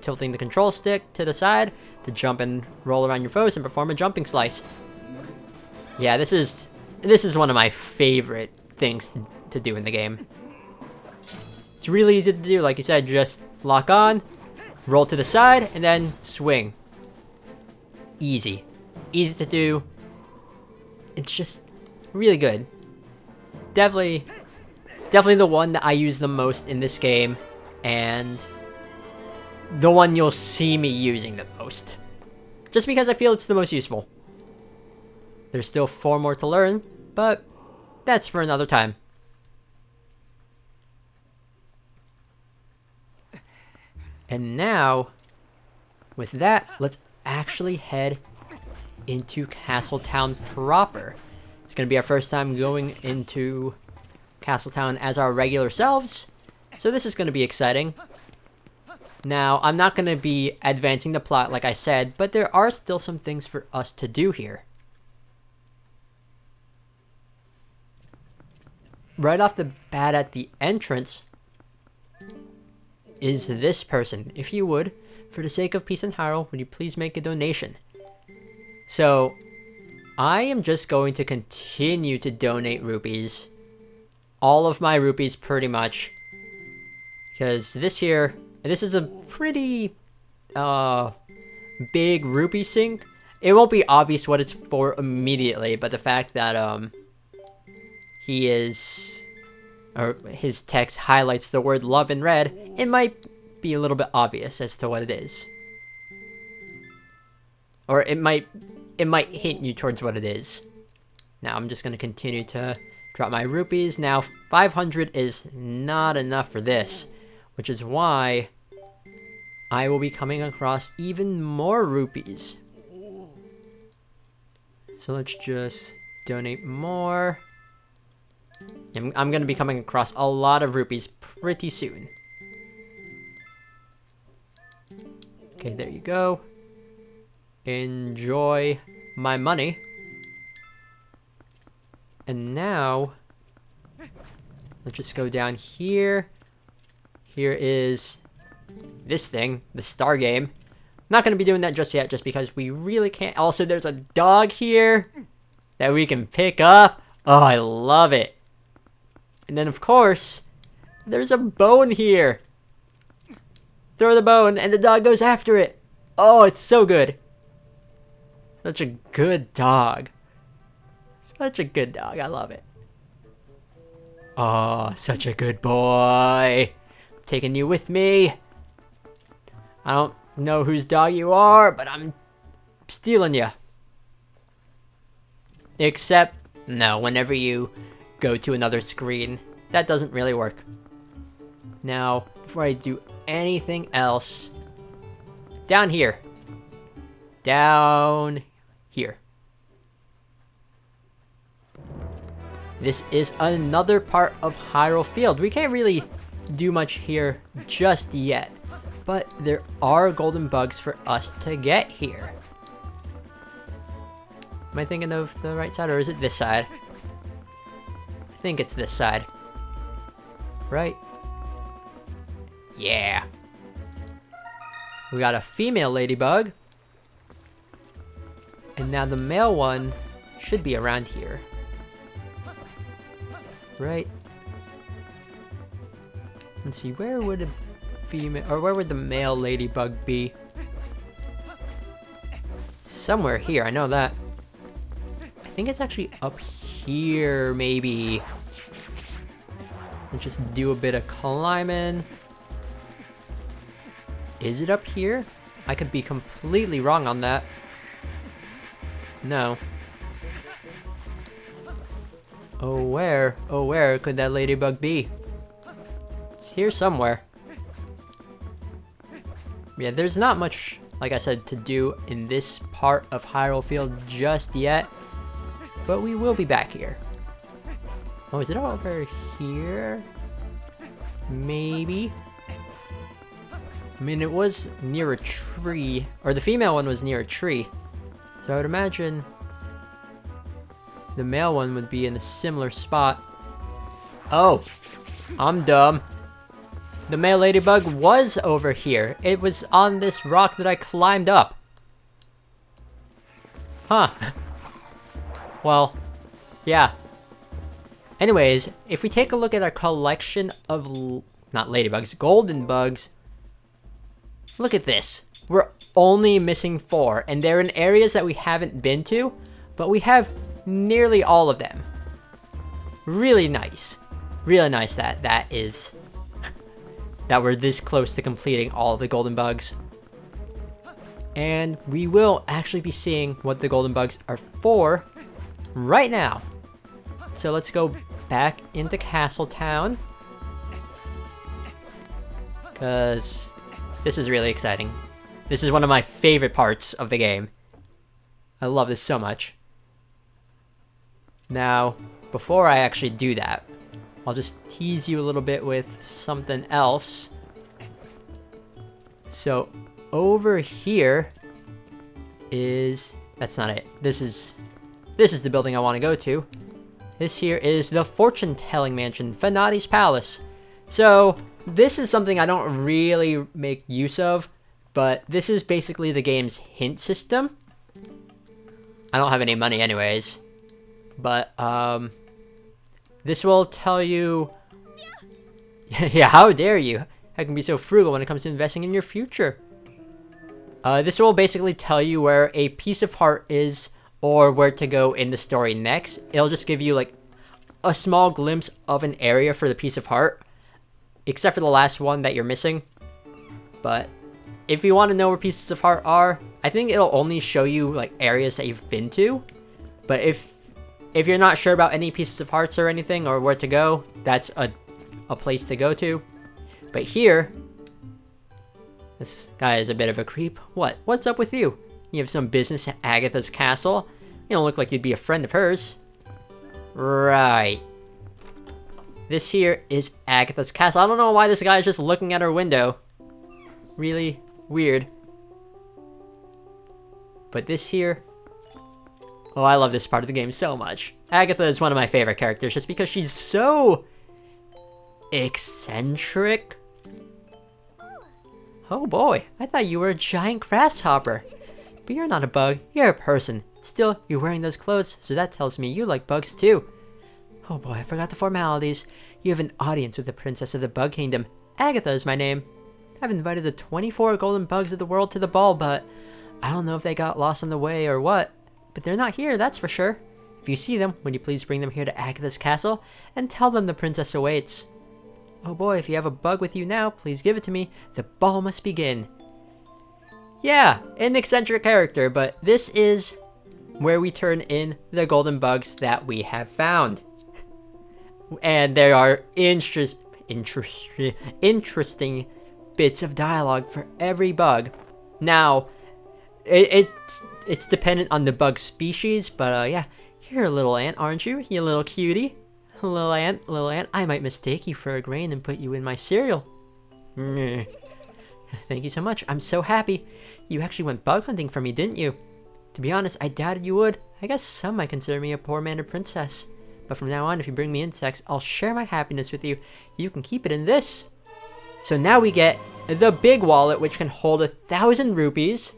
tilting the control stick to the side to jump and roll around your foes and perform a jumping slice. Yeah, this is one of my favorite things to do in the game. It's really easy to do, like you said, just lock on, roll to the side, and then swing. Easy. Easy to do. It's just really good. Definitely the one that I use the most in this game, and the one you'll see me using the most. Just because I feel it's the most useful. There's still 4 more to learn, but that's for another time. And now, with that, let's actually head into Castletown proper. It's going to be our first time going into Castletown as our regular selves, so this is going to be exciting. Now, I'm not going to be advancing the plot like I said, but there are still some things for us to do here. Right off the bat at the entrance is this person. If you would, for the sake of peace in Hyrule, would you please make a donation? So, I am just going to continue to donate rupees. All of my rupees, pretty much. Because this is a pretty big rupee sink. It won't be obvious what it's for immediately, but the fact that his text highlights the word love in red, it might be a little bit obvious as to what it is. Or it might hint you towards what it is. Now I'm just going to continue to drop my rupees. Now 500 is not enough for this, which is why I will be coming across even more rupees. So let's just donate more. I'm going to be coming across a lot of rupees pretty soon. Okay, there you go. Enjoy my money. And now, let's just go down here. Here is this thing, the star game. Not going to be doing that just yet, just because we really can't. Also, there's a dog here that we can pick up. Oh, I love it. And then, of course, there's a bone here. Throw the bone, and the dog goes after it. Oh, it's so good. Such a good dog. Such a good dog. I love it. Oh, such a good boy. Taking you with me. I don't know whose dog you are, but I'm stealing you. Except, no, whenever you go to another screen, that doesn't really work. Now, before I do anything else, down here. Down here. This is another part of Hyrule Field. We can't really do much here just yet, but there are golden bugs for us to get here. Am I thinking of the right side, or is it this side? I think it's this side. Right? Yeah. We got a female ladybug. And now the male one should be around here. Right? Let's see, where would a female, or where would the male ladybug be? Somewhere here, I know that. I think it's actually up here, maybe. Let's just do a bit of climbing. Is it up here? I could be completely wrong on that. No. Oh, where could that ladybug be? It's here somewhere. Yeah, there's not much, like I said, to do in this part of Hyrule Field just yet. But we will be back here. Oh, is it over here? Maybe. I mean, it was near a tree, or the female one was near a tree. So I would imagine the male one would be in a similar spot. Oh, I'm dumb. The male ladybug was over here. It was on this rock that I climbed up. Huh. Well, yeah. Anyways, if we take a look at our collection of, not ladybugs, golden bugs, look at this. We're only missing 4, and they're in areas that we haven't been to, but we have nearly all of them. Really nice. Really nice that is, that we're this close to completing all of the golden bugs. And we will actually be seeing what the golden bugs are for right now. So let's go back into Castle Town, because this is really exciting. This is one of my favorite parts of the game. I love this so much. Now, before I actually do that, I'll just tease you a little bit with something else. So, over here is... That's not it. This is the building I want to go to. This here is the fortune-telling mansion, Fanati's Palace. So, this is something I don't really make use of, but this is basically the game's hint system. I don't have any money anyways, but this will tell you... Yeah, how dare you? I can be so frugal when it comes to investing in your future. This will basically tell you where a piece of heart is, or where to go in the story next. It'll just give you like a small glimpse of an area for the piece of heart, except for the last one that you're missing. But if you want to know where pieces of heart are, I think it'll only show you like areas that you've been to. But if you're not sure about any pieces of hearts or anything, or where to go, that's a place to go to. But here, this guy is a bit of a creep. What's up with you? You have some business at Agatha's castle? You don't look like you'd be a friend of hers. Right. This here is Agatha's castle. I don't know why this guy is just looking at her window. Really weird. But this here... Oh, I love this part of the game so much. Agatha is one of my favorite characters just because she's so... eccentric. Oh boy, I thought you were a giant grasshopper. But you're not a bug, you're a person. Still, you're wearing those clothes, so that tells me you like bugs too. Oh boy, I forgot the formalities. You have an audience with the Princess of the Bug Kingdom. Agatha is my name. I've invited the 24 golden bugs of the world to the ball, but I don't know if they got lost on the way or what. But they're not here, that's for sure. If you see them, would you please bring them here to Agatha's castle and tell them the princess awaits. Oh boy, if you have a bug with you now, please give it to me. The ball must begin. Yeah, an eccentric character, but this is where we turn in the golden bugs that we have found. And there are interesting bits of dialogue for every bug. Now, it's dependent on the bug species, but yeah, you're a little ant, aren't you? You little cutie. Little ant, I might mistake you for a grain and put you in my cereal. Thank you so much. I'm so happy. You actually went bug hunting for me, didn't you? To be honest, I doubted you would. I guess some might consider me a poor mannered princess. But from now on, if you bring me insects, I'll share my happiness with you. You can keep it in this. So now we get the big wallet, which can hold 1,000 rupees.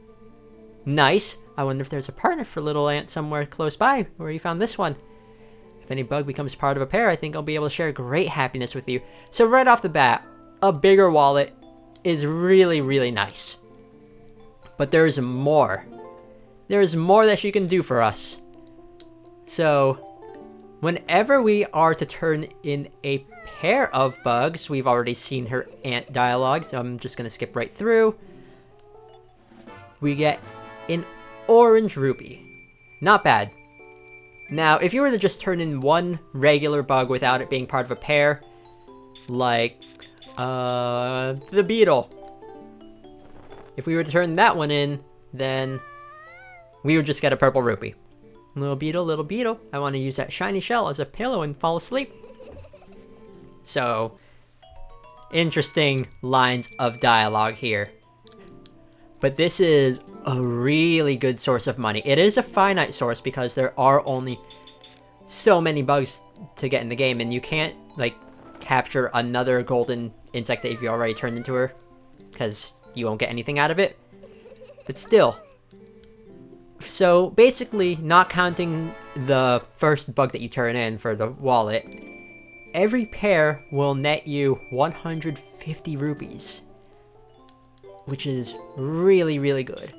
Nice. I wonder if there's a partner for Little Ant somewhere close by where you found this one. If any bug becomes part of a pair, I think I'll be able to share great happiness with you. So right off the bat, a bigger wallet is really, really nice. But there's more. There's more that she can do for us. So, whenever we are to turn in a pair of bugs, we've already seen her ant dialogue, so I'm just going to skip right through. We get an orange rupee. Not bad. Now, if you were to just turn in one regular bug without it being part of a pair, like the beetle. If we were to turn that one in, then we would just get a purple rupee. Little beetle, I want to use that shiny shell as a pillow and fall asleep. So, interesting lines of dialogue here. But this is a really good source of money. It is a finite source because there are only so many bugs to get in the game, and you can't, like, capture another golden insect that you've already turned into her, because you won't get anything out of it. But still. So, basically, not counting the first bug that you turn in for the wallet, every pair will net you 150 rupees. Which is really, really good.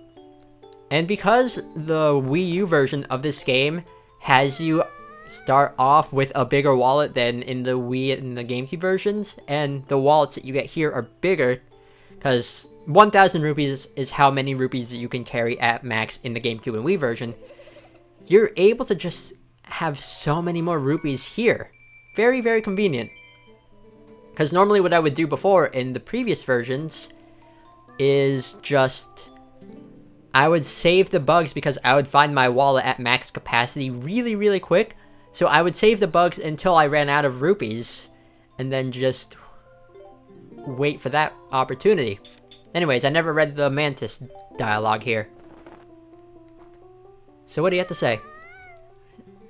And because the Wii U version of this game has you start off with a bigger wallet than in the Wii and the GameCube versions, and the wallets that you get here are bigger, because 1,000 rupees is how many rupees that you can carry at max in the GameCube and Wii version, you're able to just have so many more rupees here. Very, very convenient. Because normally what I would do before in the previous versions is just, I would save the bugs because I would find my wallet at max capacity really, really quick. So I would save the bugs until I ran out of rupees, and then just wait for that opportunity. Anyways, I never read the Mantis dialogue here. So what do you have to say?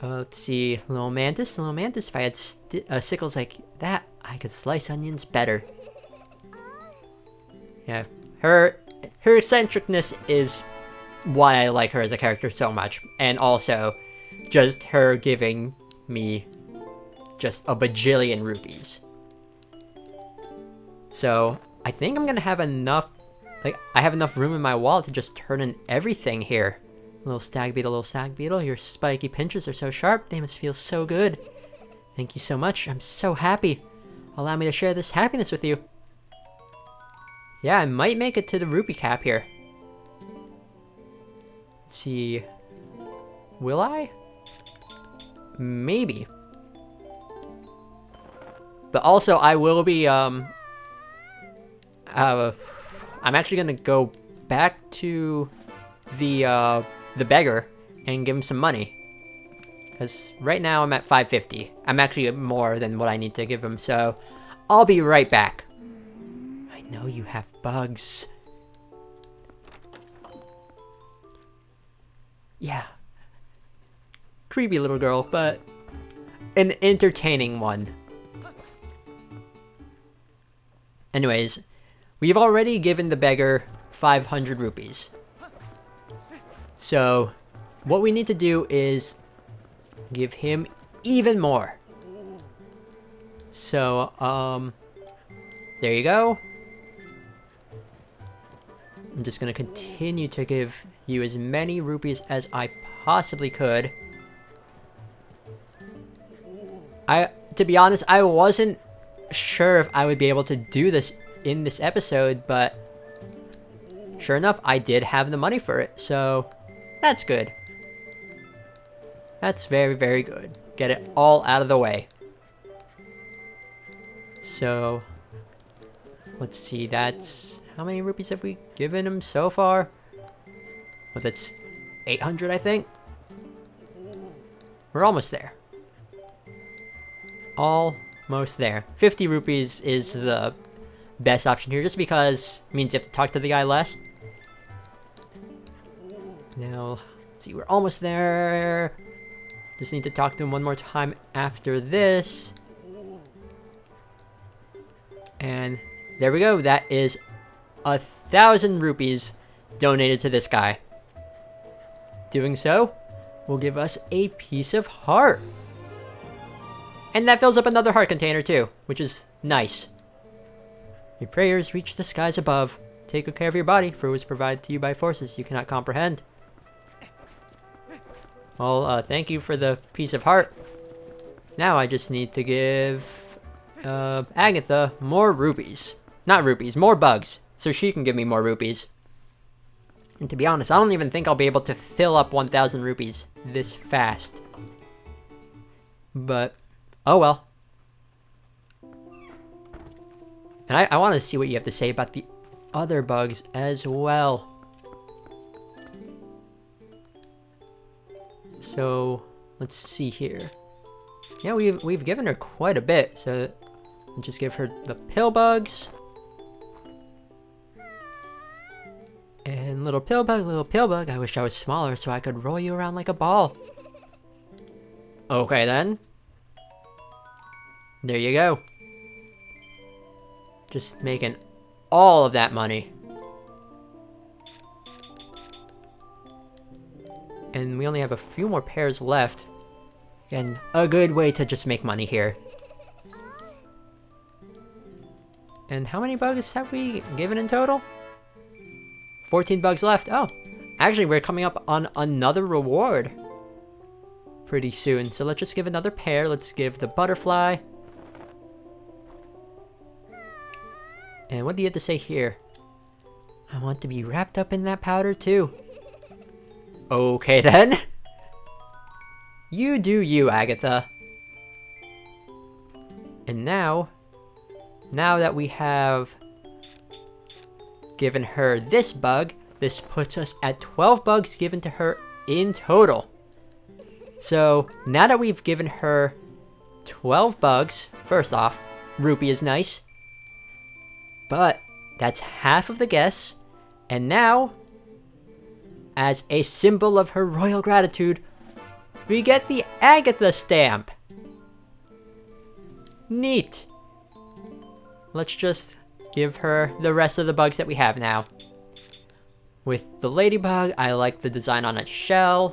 Let's see, little Mantis, if I had sickles like that, I could slice onions better. Yeah, her eccentricness is why I like her as a character so much, and also just her giving me just a bajillion rupees. So I think I'm gonna have enough, like, I have enough room in my wallet to just turn in everything here. Little stag beetle, your spiky pinchers are so sharp, they must feel so good. Thank you so much, I'm so happy. Allow me to share this happiness with you. Yeah, I might make it to the rupee cap here. Let's see. Will I? Maybe. But also, I will be, I'm actually gonna go back to the beggar and give him some money. Because right now I'm at 550. I'm actually more than what I need to give him, so I'll be right back. I know you have bugs. Yeah. Creepy little girl, but an entertaining one. Anyways, we've already given the beggar 500 rupees. So, what we need to do is give him even more. So, there you go. I'm just gonna continue to give you as many rupees as I possibly could. To be honest, I wasn't sure if I would be able to do this in this episode, but sure enough, I did have the money for it, so that's good. That's very, very good. Get it all out of the way. So, let's see, that's... How many rupees have we given him so far? Well, that's 800, I think. We're almost there. Almost there. 50 rupees is the best option here, just because it means you have to talk to the guy less. Now, let's see, we're almost there. Just need to talk to him one more time after this. And there we go. That is 1,000 rupees donated to this guy. Doing so will give us a piece of heart. And that fills up another heart container too, which is nice. Your prayers reach the skies above. Take good care of your body, for it was provided to you by forces you cannot comprehend. Well, thank you for the piece of heart. Now I just need to give Agatha more rupees. Not rupees, more bugs, so she can give me more rupees. And to be honest, I don't even think I'll be able to fill up 1,000 rupees this fast. But, oh well. And I want to see what you have to say about the other bugs as well. So, let's see here. Yeah, we've given her quite a bit, so I'll just give her the pill bugs. And little pill bug, I wish I was smaller so I could roll you around like a ball. Okay then. There you go. Just making all of that money. And we only have a few more pairs left. And a good way to just make money here. And how many bugs have we given in total? 14 bugs left. Oh, actually we're coming up on another reward pretty soon. So let's just give another pair. Let's give the butterfly. And what do you have to say here? I want to be wrapped up in that powder too. Okay then. You do you, Agatha. And now that we have given her this bug, this puts us at 12 bugs given to her in total. So now that we've given her 12 bugs, first off, Rupee is nice, but that's half of the guess. And now, as a symbol of her royal gratitude, we get the Agatha stamp. Neat. Let's just give her the rest of the bugs that we have now. With the ladybug, I like the design on its shell.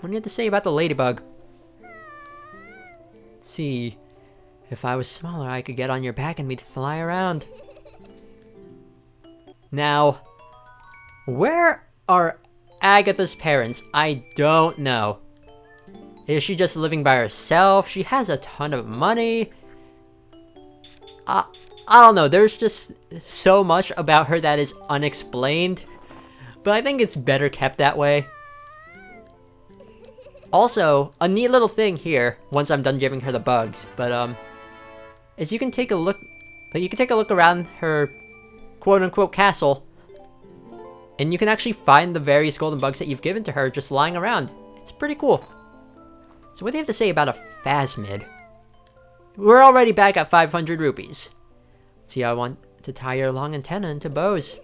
What do you have to say about the ladybug? Let's see. If I was smaller, I could get on your back and we'd fly around. Now, where are Agatha's parents? I don't know. Is she just living by herself? She has a ton of money. I don't know. There's just so much about her that is unexplained. But I think it's better kept that way. Also, a neat little thing here, once I'm done giving her the bugs, but is you can take a look around her quote-unquote castle, and you can actually find the various golden bugs that you've given to her just lying around. It's pretty cool. So what do you have to say about a phasmid? We're already back at 500 rupees. See, I want to tie your long antenna into bows.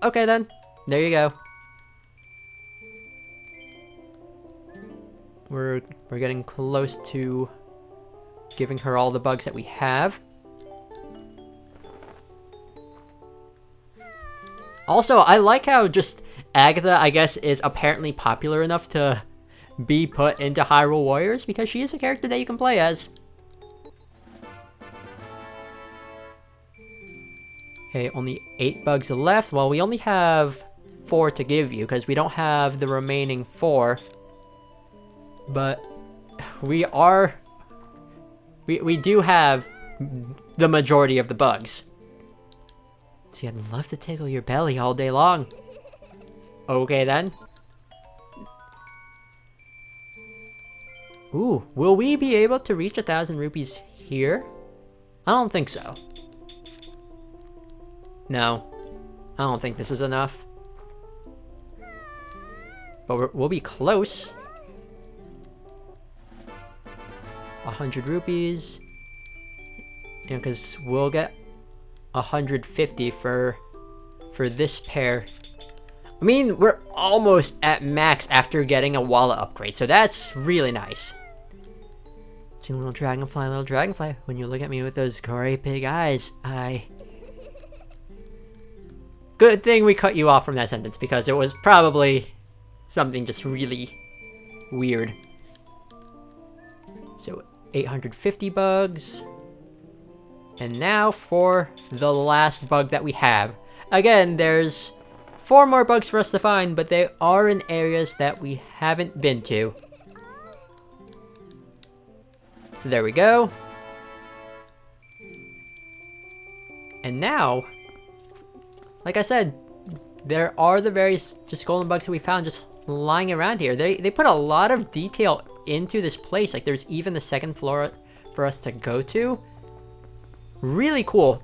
Okay then, there you go. We're getting close to giving her all the bugs that we have. Also, I like how just Agatha, I guess, is apparently popular enough to be put into Hyrule Warriors because she is a character that you can play as. Okay, only 8 bugs left. Well, we only have 4 to give you because we don't have the remaining 4. But we do have the majority of the bugs. See, I'd love to tickle your belly all day long. Okay, then. Ooh, will we be able to reach 1,000 rupees here? I don't think so. No, I don't think this is enough. But we'll be close. 100 rupees. And because we'll get 150 for this pair. I mean, we're almost at max after getting a wallet upgrade, so that's really nice. See, little dragonfly, when you look at me with those great big eyes, Good thing we cut you off from that sentence, because it was probably something just really weird. So, 850 bugs. And now for the last bug that we have. Again, there's 4 more bugs for us to find, but they are in areas that we haven't been to. So there we go. And now, like I said, there are the various just golden bugs that we found just lying around here. They put a lot of detail into this place. Like there's even the second floor for us to go to. Really cool.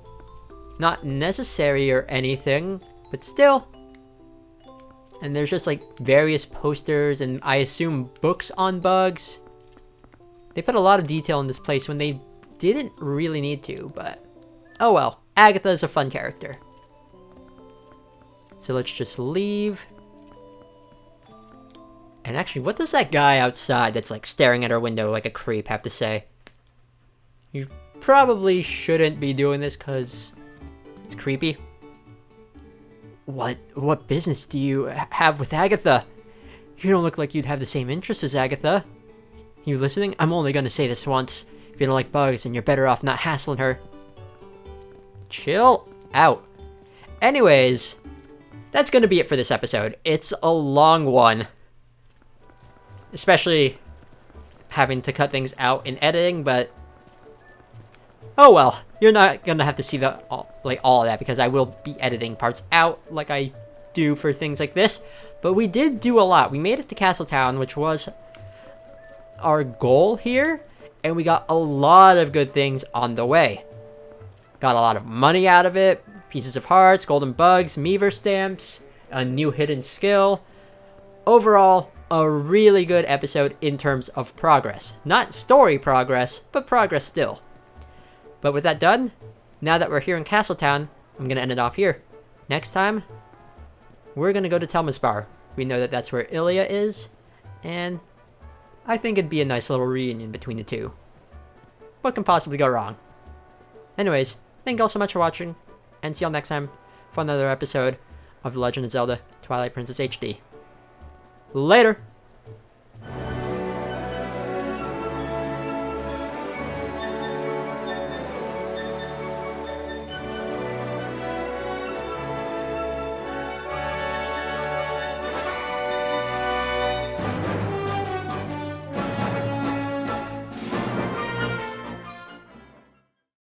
Not necessary or anything, but still. And there's just like various posters and I assume books on bugs. They put a lot of detail in this place when they didn't really need to, but oh well. Agatha is a fun character. So let's just leave. And actually, what does that guy outside that's like staring at our window like a creep have to say? You probably shouldn't be doing this because it's creepy. What business do you have with Agatha? You don't look like you'd have the same interests as Agatha. You listening? I'm only gonna say this once. If you don't like bugs, then you're better off not hassling her. Chill out. Anyways, that's gonna be it for this episode. It's a long one. Especially having to cut things out in editing, but oh well. You're not gonna have to see all of that because I will be editing parts out like I do for things like this. But we did do a lot. We made it to Castletown, which was our goal here, and we got a lot of good things on the way. Got a lot of money out of it, pieces of hearts, golden bugs, Meaver stamps, a new hidden skill. Overall, a really good episode in terms of progress. Not story progress, but progress still. But with that done, now that we're here in Castletown, I'm going to end it off here. Next time, we're going to go to Telmaspar. We know that that's where Ilya is, and I think it'd be a nice little reunion between the two. What can possibly go wrong? Anyways, thank you all so much for watching, and see y'all next time for another episode of The Legend of Zelda Twilight Princess HD. Later!